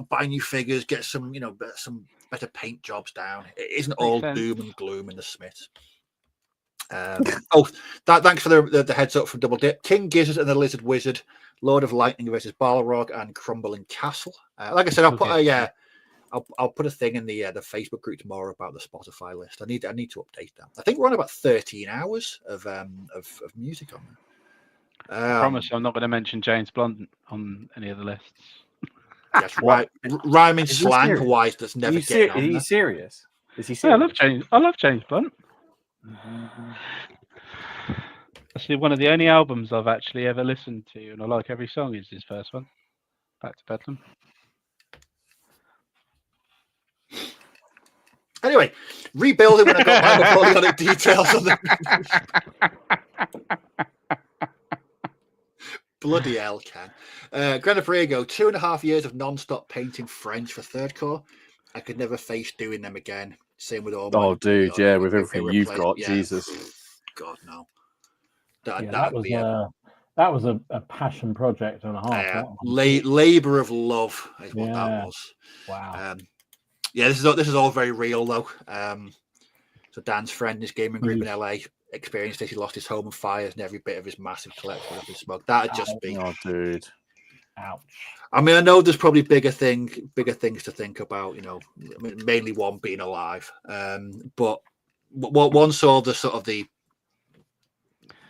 buy new figures, get some, some better paint jobs down. It isn't all doom and gloom in the Smiths. Thanks for the heads up from Double Dip. King Gizzard and the Lizard Wizard, Lord of Lightning versus Balrog, and Crumbling Castle. Like I said, I'll put a thing in the Facebook group tomorrow about the Spotify list. I need to update that. I think we're on about 13 hours of music on there. I promise I'm not going to mention James Blunt on any of the lists. That's right. Rhyming slang wise, that's never getting on there. Are you serious? Is he Yeah, serious? I love James Blunt. Actually, one of the only albums I've actually ever listened to, and I like every song, is his first one, Back to Bedlam. Anyway, rebuilding when I got my Napoleonic details on the bloody hell, Ken. Granapriego, 2.5 years of non-stop painting French for Third Corps. I could never face doing them again. Same with all my... Oh, dude, yeah, with everything you've got, Jesus. God, no. That was a passion project and a half. Labor of love is what that was. Wow. This is all very real though. So Dan's friend in his gaming group in LA experienced this. He lost his home and fires and every bit of his massive collection of his smoke. That'd just be. Oh, dude. Ouch. I mean, I know there's probably bigger things to think about. Mainly one being alive. But once all the sort of the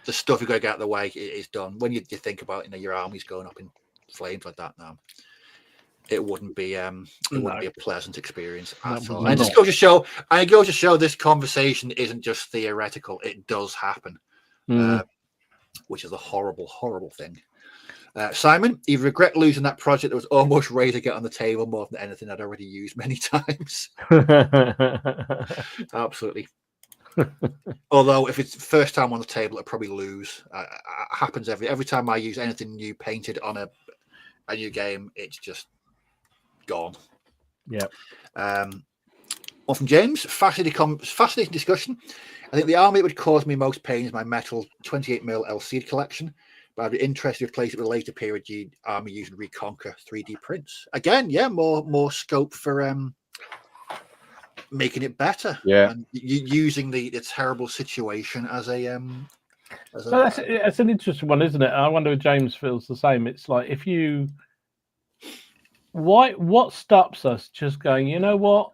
stuff you got to get out of the way is done, when you think about your armies going up in flames like that now, it wouldn't be a pleasant experience at all. And it just goes to show this conversation isn't just theoretical; it does happen, which is a horrible, horrible thing. Simon, you regret losing that project that was almost ready to get on the table more than anything I'd already used many times. Absolutely. Although if it's first time on the table, I'd probably lose. It happens every time I use anything new painted on a new game. It's just gone. Yeah. One from James. Fascinating discussion. I think the army that would cause me most pain is my metal 28mm LCD collection, but I'd be interested to replace it with a later period army using Reconquer 3D prints. Again, more scope for making it better. Yeah. And using the terrible situation as a that's an interesting one, isn't it? I wonder if James feels the same. It's like what stops us just going, you know what?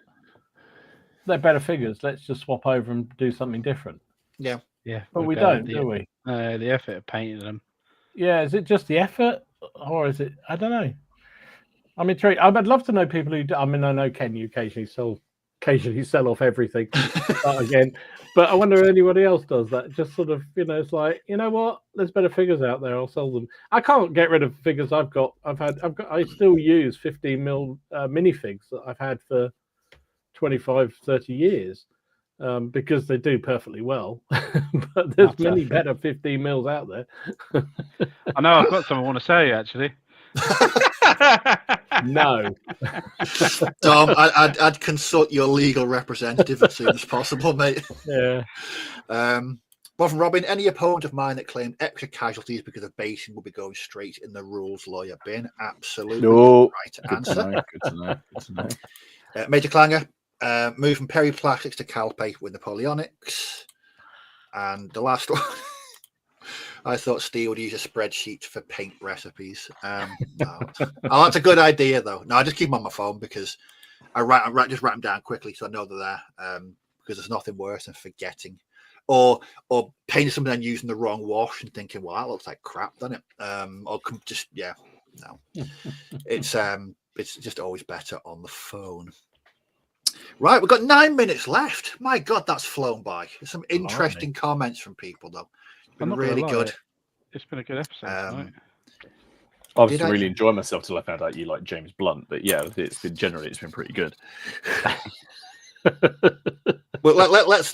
They're better figures. Let's just swap over and do something different. Yeah. Yeah. But we don't, do we? The effort of painting them. Yeah, is it just the effort? Or is it, I don't know. I'm intrigued. I'd love to know people who do. I mean, I know Ken, you occasionally still occasionally sell off everything again. But I wonder if anybody else does that. Just sort of, it's like, you know what? There's better figures out there. I'll sell them. I can't get rid of figures I've got. I still use 15mm minifigs that I've had for 25, 30 years because they do perfectly well. But there's many better 15mm out there. I know. I've got some I want to say actually. No. Dom, I'd consult your legal representative as soon as possible, mate. Yeah. Well, from Robin, any opponent of mine that claimed extra casualties because of basing will be going straight in the rules lawyer bin. Absolutely right answer. Good to know. Major Clanger, move from periplastics to calpe with Napoleonics. And the last one, I thought Steve would use a spreadsheet for paint recipes. No. Oh, that's a good idea, though. No, I just keep them on my phone because I just write them down quickly so I know they're there. Because there's nothing worse than forgetting, or painting something and using the wrong wash and thinking, "Well, that looks like crap, doesn't it?" No. It's just always better on the phone. Right, we've got 9 minutes left. My God, that's flown by. There's some interesting comments from people, though. Been really good. It's been a good episode tonight. I was really enjoying myself till I found out you like James Blunt, but yeah, it's been pretty good. Well, let's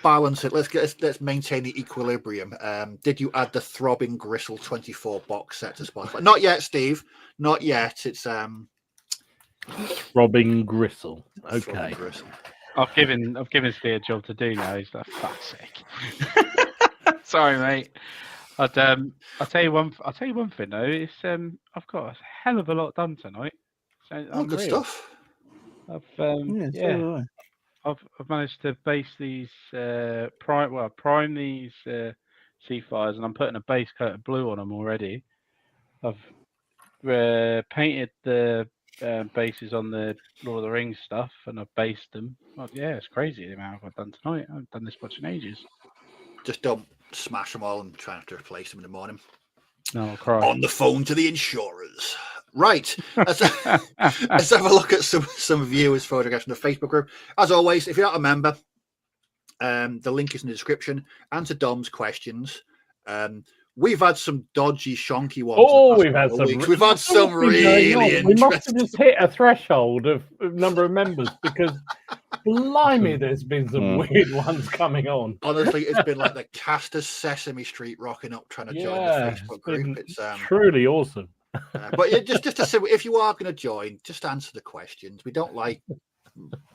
balance it. Let's maintain the equilibrium. Did you add the Throbbing Gristle 24 box set to Spotify? Not yet, Steve. Not yet. It's Throbbing Gristle. Okay. Throbbing Gristle. I've given Steve a job to do now. He's like, fuck's sake. Sorry, mate. I'll tell you one thing though. It's I've got a hell of a lot done tonight. So good stuff. I've managed to base these prime these sea fires, and I'm putting a base coat of blue on them already. I've painted the bases on the Lord of the Rings stuff, and I've based them. Well, yeah, it's crazy the amount I've done tonight. I haven't done this much in ages. Just don't smash them all and try not to replace them in the morning. No, I'll cry. On the phone to the insurers. Right. Let's have a look at some viewers' photographs in the Facebook group. As always, if you're not a member, the link is in the description. Answer Dom's questions. We've had some dodgy, shonky ones. Oh, we've had some. We've had some really interesting. We must have just hit a threshold of number of members because, blimey, there's been some weird ones coming on. Honestly, it's been like the cast of Sesame Street rocking up trying to join the Facebook group. It's truly awesome. But yeah, just to say, if you are going to join, just answer the questions. We don't like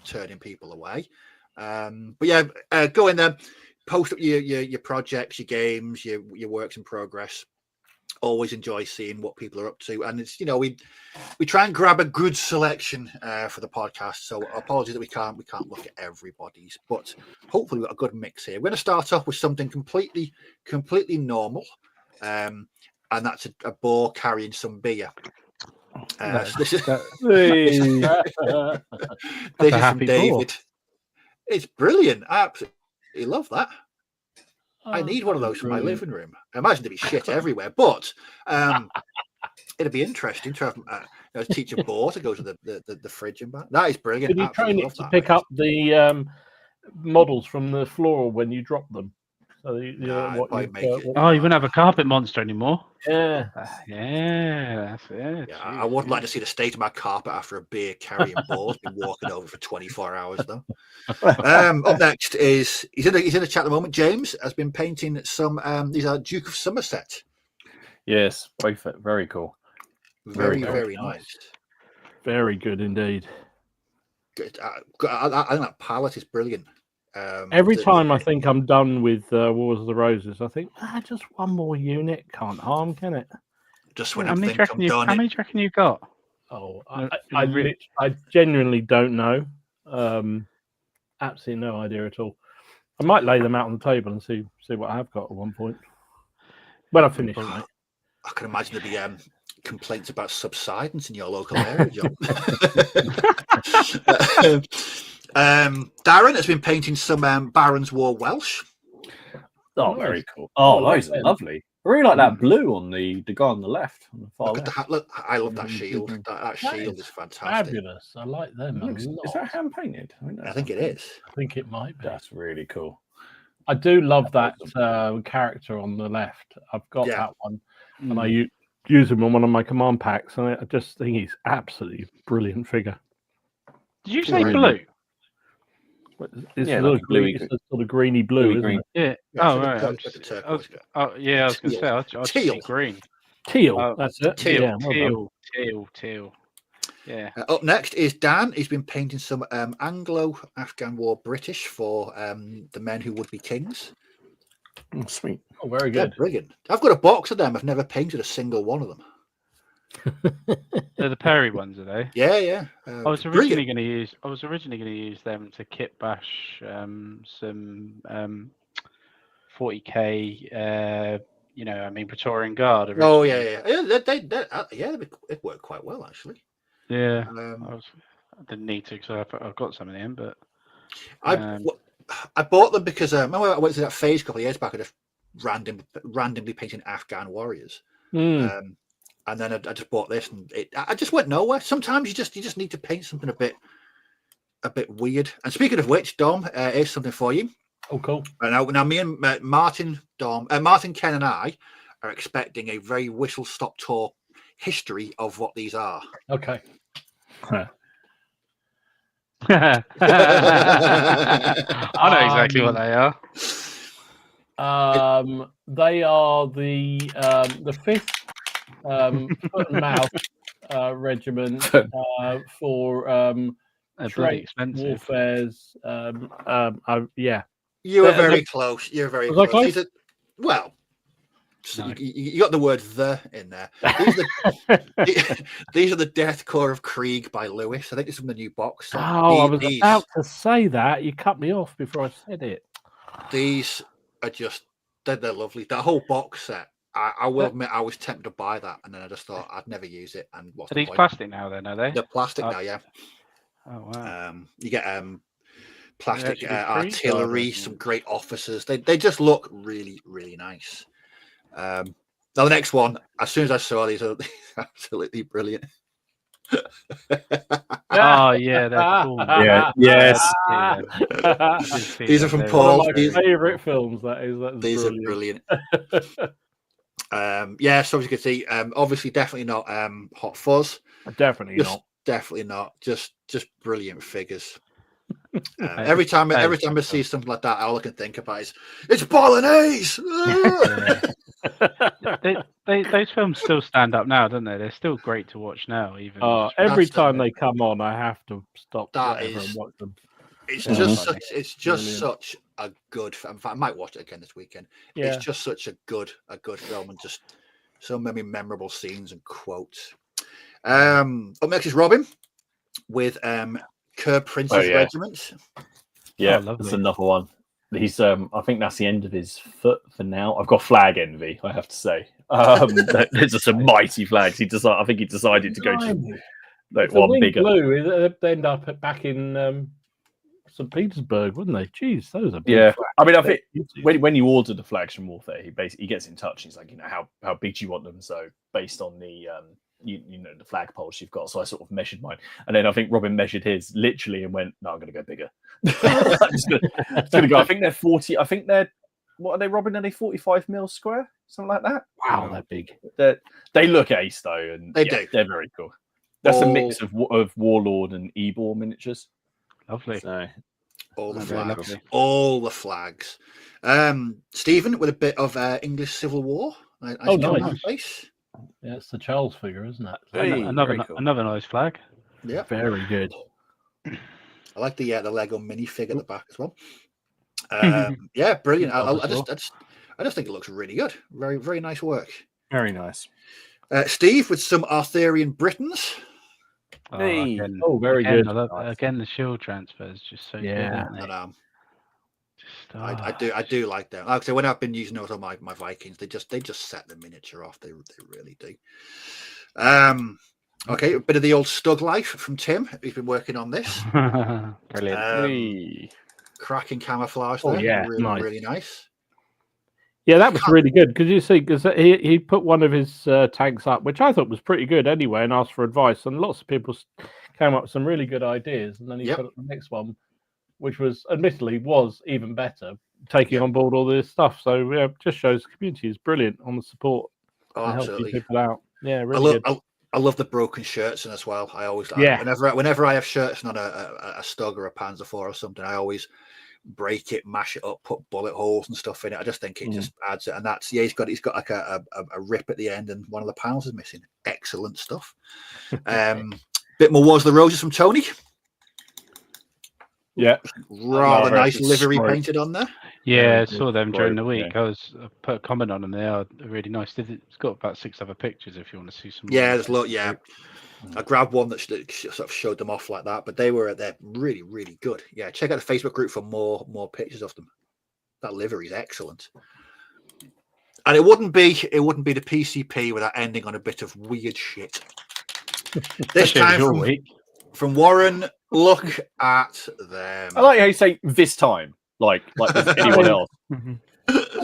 turning people away. But yeah, go in there. Post up your projects, your games, your works in progress. Always enjoy seeing what people are up to, and it's we try and grab a good selection for the podcast. So apologies that we can't look at everybody's, but hopefully we've got a good mix here. We're going to start off with something completely normal, and that's a boar carrying some beer. This is from David. It's brilliant. I absolutely love that. I need one of those for my living room. I imagine there'd be shit everywhere, but it'd be interesting to have teach a boar to go to the fridge and back. That is brilliant. Can you train it to pick up the models from the floor when you drop them? So you wouldn't have a carpet monster anymore. Yeah. That's it. Yeah, I wouldn't like to see the state of my carpet after a beer carrying boars been walking over for 24 hours though. Up next is he's in the chat at the moment. James has been painting some. These are Duke of Somerset. Yes, both very cool. Very nice. Very good indeed. Good. I think that palette is brilliant. Every time I think I'm done with Wars of the Roses, I think just one more unit can't harm, can it? Just when how many do you reckon you got? Oh, I genuinely don't know. Absolutely no idea at all. I might lay them out on the table and see what I have got at one point when I finish. I can imagine there'd be complaints about subsidence in your local area, John. Darren has been painting some Barons War Welsh. Oh, very cool. Oh, those are lovely. I really like that blue on the guy on the left, on the far Look left. at that! Look, I love that shield. That shield is fantastic. Fabulous. I like them a lot. Is that hand painted? I think it is. I think it might be. That's really cool. I do love that character on the left. I've got Yeah. that one, and I use him on one of my command packs, and I just think he's absolutely brilliant figure. Did you say blue? It's Yeah, a little like bluey it's a sort of greeny blue, isn't green. it? Yeah. Oh, it's right. like I'm a just, turquoise guy. I was going to say, I'll just Teal. see green. Teal. Oh, That's it. teal, Yeah, well done. Teal. Yeah. Up next is Dan. He's been painting some Anglo-Afghan War British for the men who would be kings. Oh, sweet. Oh, very They're good. brilliant. I've got a box of them. I've never painted a single one of them. They're the Perry ones, are they? Yeah. I was originally going to use them to kit bash some 40k. Praetorian Guard. Oh originally. It worked quite well actually. Yeah. I didn't need to because I've got some of them, but I bought them because remember I went through that phase a couple of years back of just randomly painting Afghan warriors. And then I just bought this, and I just went nowhere. Sometimes you just need to paint something a bit weird. And speaking of which, Dom, here's something for you. Oh, cool. Now me and Martin, Ken, and I are expecting a very whistle-stop tour history of what these are. Okay. I know exactly what they are. They are the 5th foot and mouth regiment for They're bloody trait expensive. warfare's. Yeah. You were very close. You're very Was I close. close? So you got the word "the" in there. These are the Death Corps of Krieg by Lewis. I think it's from the new box. So I was about to say that. You cut me off before I said it. These are just they're lovely. That whole box set. I will admit I was tempted to buy that, and then I just thought I'd never use it. And what's Are the these point? plastic now? Then are they? They're plastic now, yeah. Oh wow. You get plastic actually artillery, free? some great officers. They just look really, really nice. Now the next one, as soon as I saw these are absolutely brilliant. Oh yeah, they're cool. Yeah, yes. These are from One Paul. of my favourite films. These are brilliant. So as you can see, obviously definitely not Hot Fuzz. Definitely not. Definitely not. Just brilliant figures. Every time I see something like that, all I can think about is it's bolognese. Those films still stand up now, don't they? They're still great to watch now. Even every time they come on, I have to stop and watch them. It's just Brilliant. such a good. In fact, I might watch it again this weekend. Yeah. It's just such a good film, and just so many memorable scenes and quotes. Up next is Robin with Curb Prince's Regiment. Yeah, lovely. that's another one. He's I think that's the end of his foot for now. I've got flag envy, I have to say. There's just some mighty flags. I think he decided to go to one bigger. Blue, they'd end up back in St. Petersburg, wouldn't they? Jeez, those are big Yeah. flags. I mean, I think when you order the flags from Warfare, he gets in touch. He's like, how big do you want them? So based on the the flag poles you've got, so I sort of measured mine, and then I think Robin measured his literally and went, "No, I'm going to go bigger." I'm just gonna go. I think they're 40. I think they're what are they, Robin? Are they 45 mil square, something like that? Wow, they're big. They look ace though, and They do. They're very cool. That's a mix of Warlord and Ebor miniatures. Lovely. So All the Very flags. lovely. All the flags. Stephen with a bit of English Civil War. Nice. Face. Yeah, it's the Charles figure, isn't it? Another nice flag. Yeah. Very good. I like the Lego minifig at the back as well. Yeah, brilliant. I just think it looks really good. Very, very nice work. very nice. Steve with some Arthurian Britons. Hey. Again, Very good. Again, the shield transfer is just so good. Aren't they? And, Just, I do like them. Like I say, when I've been using those on my Vikings, they just set the miniature off. They really do. Okay, a bit of the old Stug life from Tim. He's been working on this. Brilliant. Cracking camouflage there. yeah, really, nice. really nice. Yeah, that was really good because he put one of his tanks up, which I thought was pretty good anyway, and asked for advice, and lots of people came up with some really good ideas, and then he put up the next one, which was admittedly even better, taking on board all this stuff. So yeah, just shows the community is brilliant on the support and helping people out. Yeah, really good. I love the broken shirts as well. I always whenever I have shirts on a Stug or a Panzer IV or something, I always break it, mash it up, put bullet holes and stuff in it. I just think it just adds it. And that's he's got like a rip at the end, and one of the panels is missing. Excellent stuff. Bit more Wars of the Roses from Tony. Yeah, rather nice livery painted on there. Yeah, I saw them during the week. I put a comment on them. They are really nice. It's got about 6 other pictures if you want to see some. Yeah, there's a lot. Yeah, I grabbed one that sort of showed them off like that, but they're really, really good. Yeah, check out the Facebook group for more pictures of them. That livery is excellent, and it wouldn't be the PCP without ending on a bit of weird shit. This time from Warren. Look at them. I like how you say this time, like with anyone else. I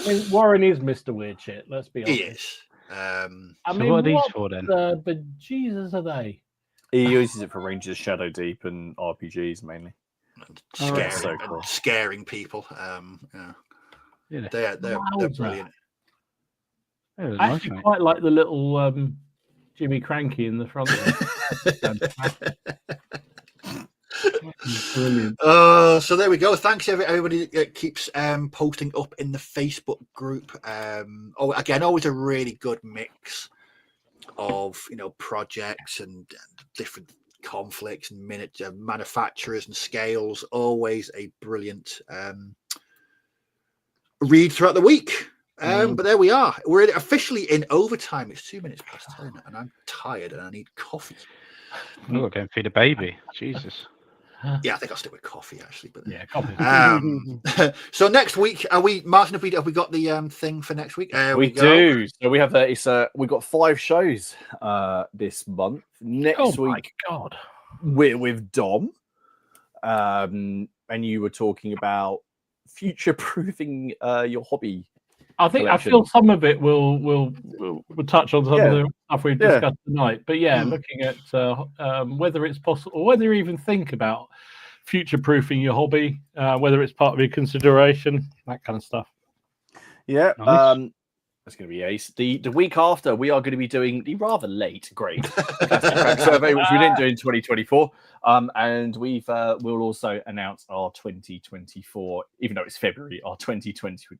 mean, Warren is Mr. Weird Shit. Let's be honest. He is. I mean, what are these for then? But Jesus, are they? He uses it for Rangers, Shadow Deep, and RPGs mainly. Scaring people. Yeah. They're brilliant. I actually quite like the little Jimmy Cranky in the front there. Brilliant. So there we go. Thanks everybody that keeps posting up in the Facebook group. Always a really good mix of projects and different conflicts and miniature manufacturers and scales. Always a brilliant read throughout the week. But there we are. We're officially in overtime. It's 2 minutes past 10, and I'm tired and I need coffee. Oh, go and feed a baby. Jesus. Yeah, I think I'll stick with coffee actually. But yeah, coffee. So next week, Martin? Have we got the thing for next week? We do. So we have we've got 5 shows this month. Next week, God, we're with Dom, and you were talking about future-proofing your hobby. I feel some of it will touch on some of the stuff we've discussed tonight. But looking at whether it's possible, or whether you even think about future-proofing your hobby, whether it's part of your consideration, that kind of stuff. Yeah, nice. That's going to be ace. The week after, we are going to be doing the rather late grade survey, which we didn't do in 2024. And we'll also announce our 2024, even though it's February, our 2024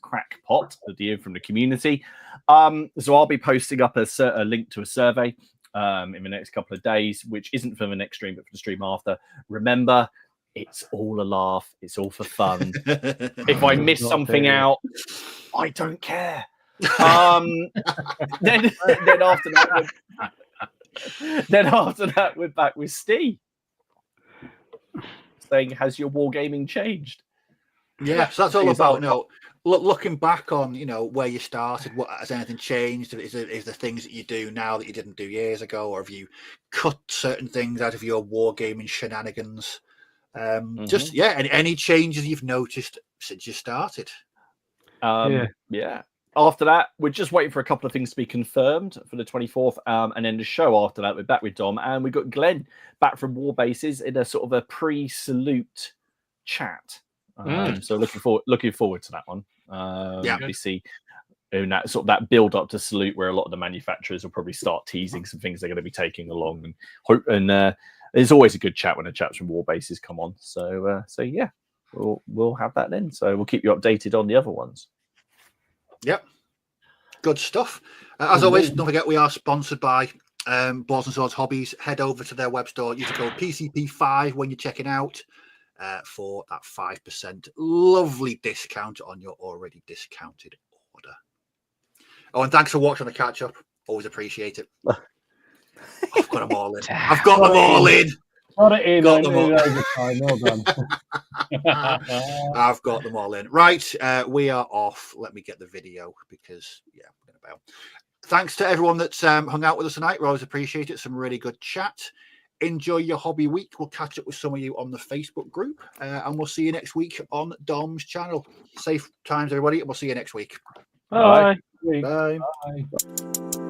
crackpot, the DM from the community. So I'll be posting up a link to a survey in the next couple of days, which isn't for the next stream, but for the stream after. Remember, it's all a laugh. It's all for fun. If I miss something out, I don't care. Then after that, we're back with Steve saying, "Has your wargaming changed?" Yeah, so that's all about looking back on where you started. What has anything changed? Is there things that you do now that you didn't do years ago, or have you cut certain things out of your wargaming shenanigans? Just any changes you've noticed since you started. Yeah. After that, we're just waiting for a couple of things to be confirmed for the 24th, and then the show after that, we're back with Dom, and we've got Glenn back from War Bases in a sort of a pre-salute chat. So looking forward to that one. We see in that sort of that build up to salute, where a lot of the manufacturers will probably start teasing some things they're going to be taking along, and hope. And there's always a good chat when the chaps from War Bases come on. So yeah, we'll have that then. So we'll keep you updated on the other ones. Yep, good stuff. As always, don't forget we are sponsored by Boards and Swords Hobbies. Head over to their web store. Use the code PCP5 when you're checking out for that 5% lovely discount on your already discounted order. Oh, and thanks for watching the catch up. Always appreciate it. I've got them all in. I've got them all in. Got it in. Got them all. Well done. I've got them all in. Right, we are off. Let me get the video because we're going to bail. Thanks to everyone that's hung out with us tonight. We always appreciate it. Some really good chat. enjoy your hobby week. We'll catch up with some of you on the Facebook group, and we'll see you next week on Dom's channel. Safe times, everybody, and we'll see you next week. Bye. Bye. Bye.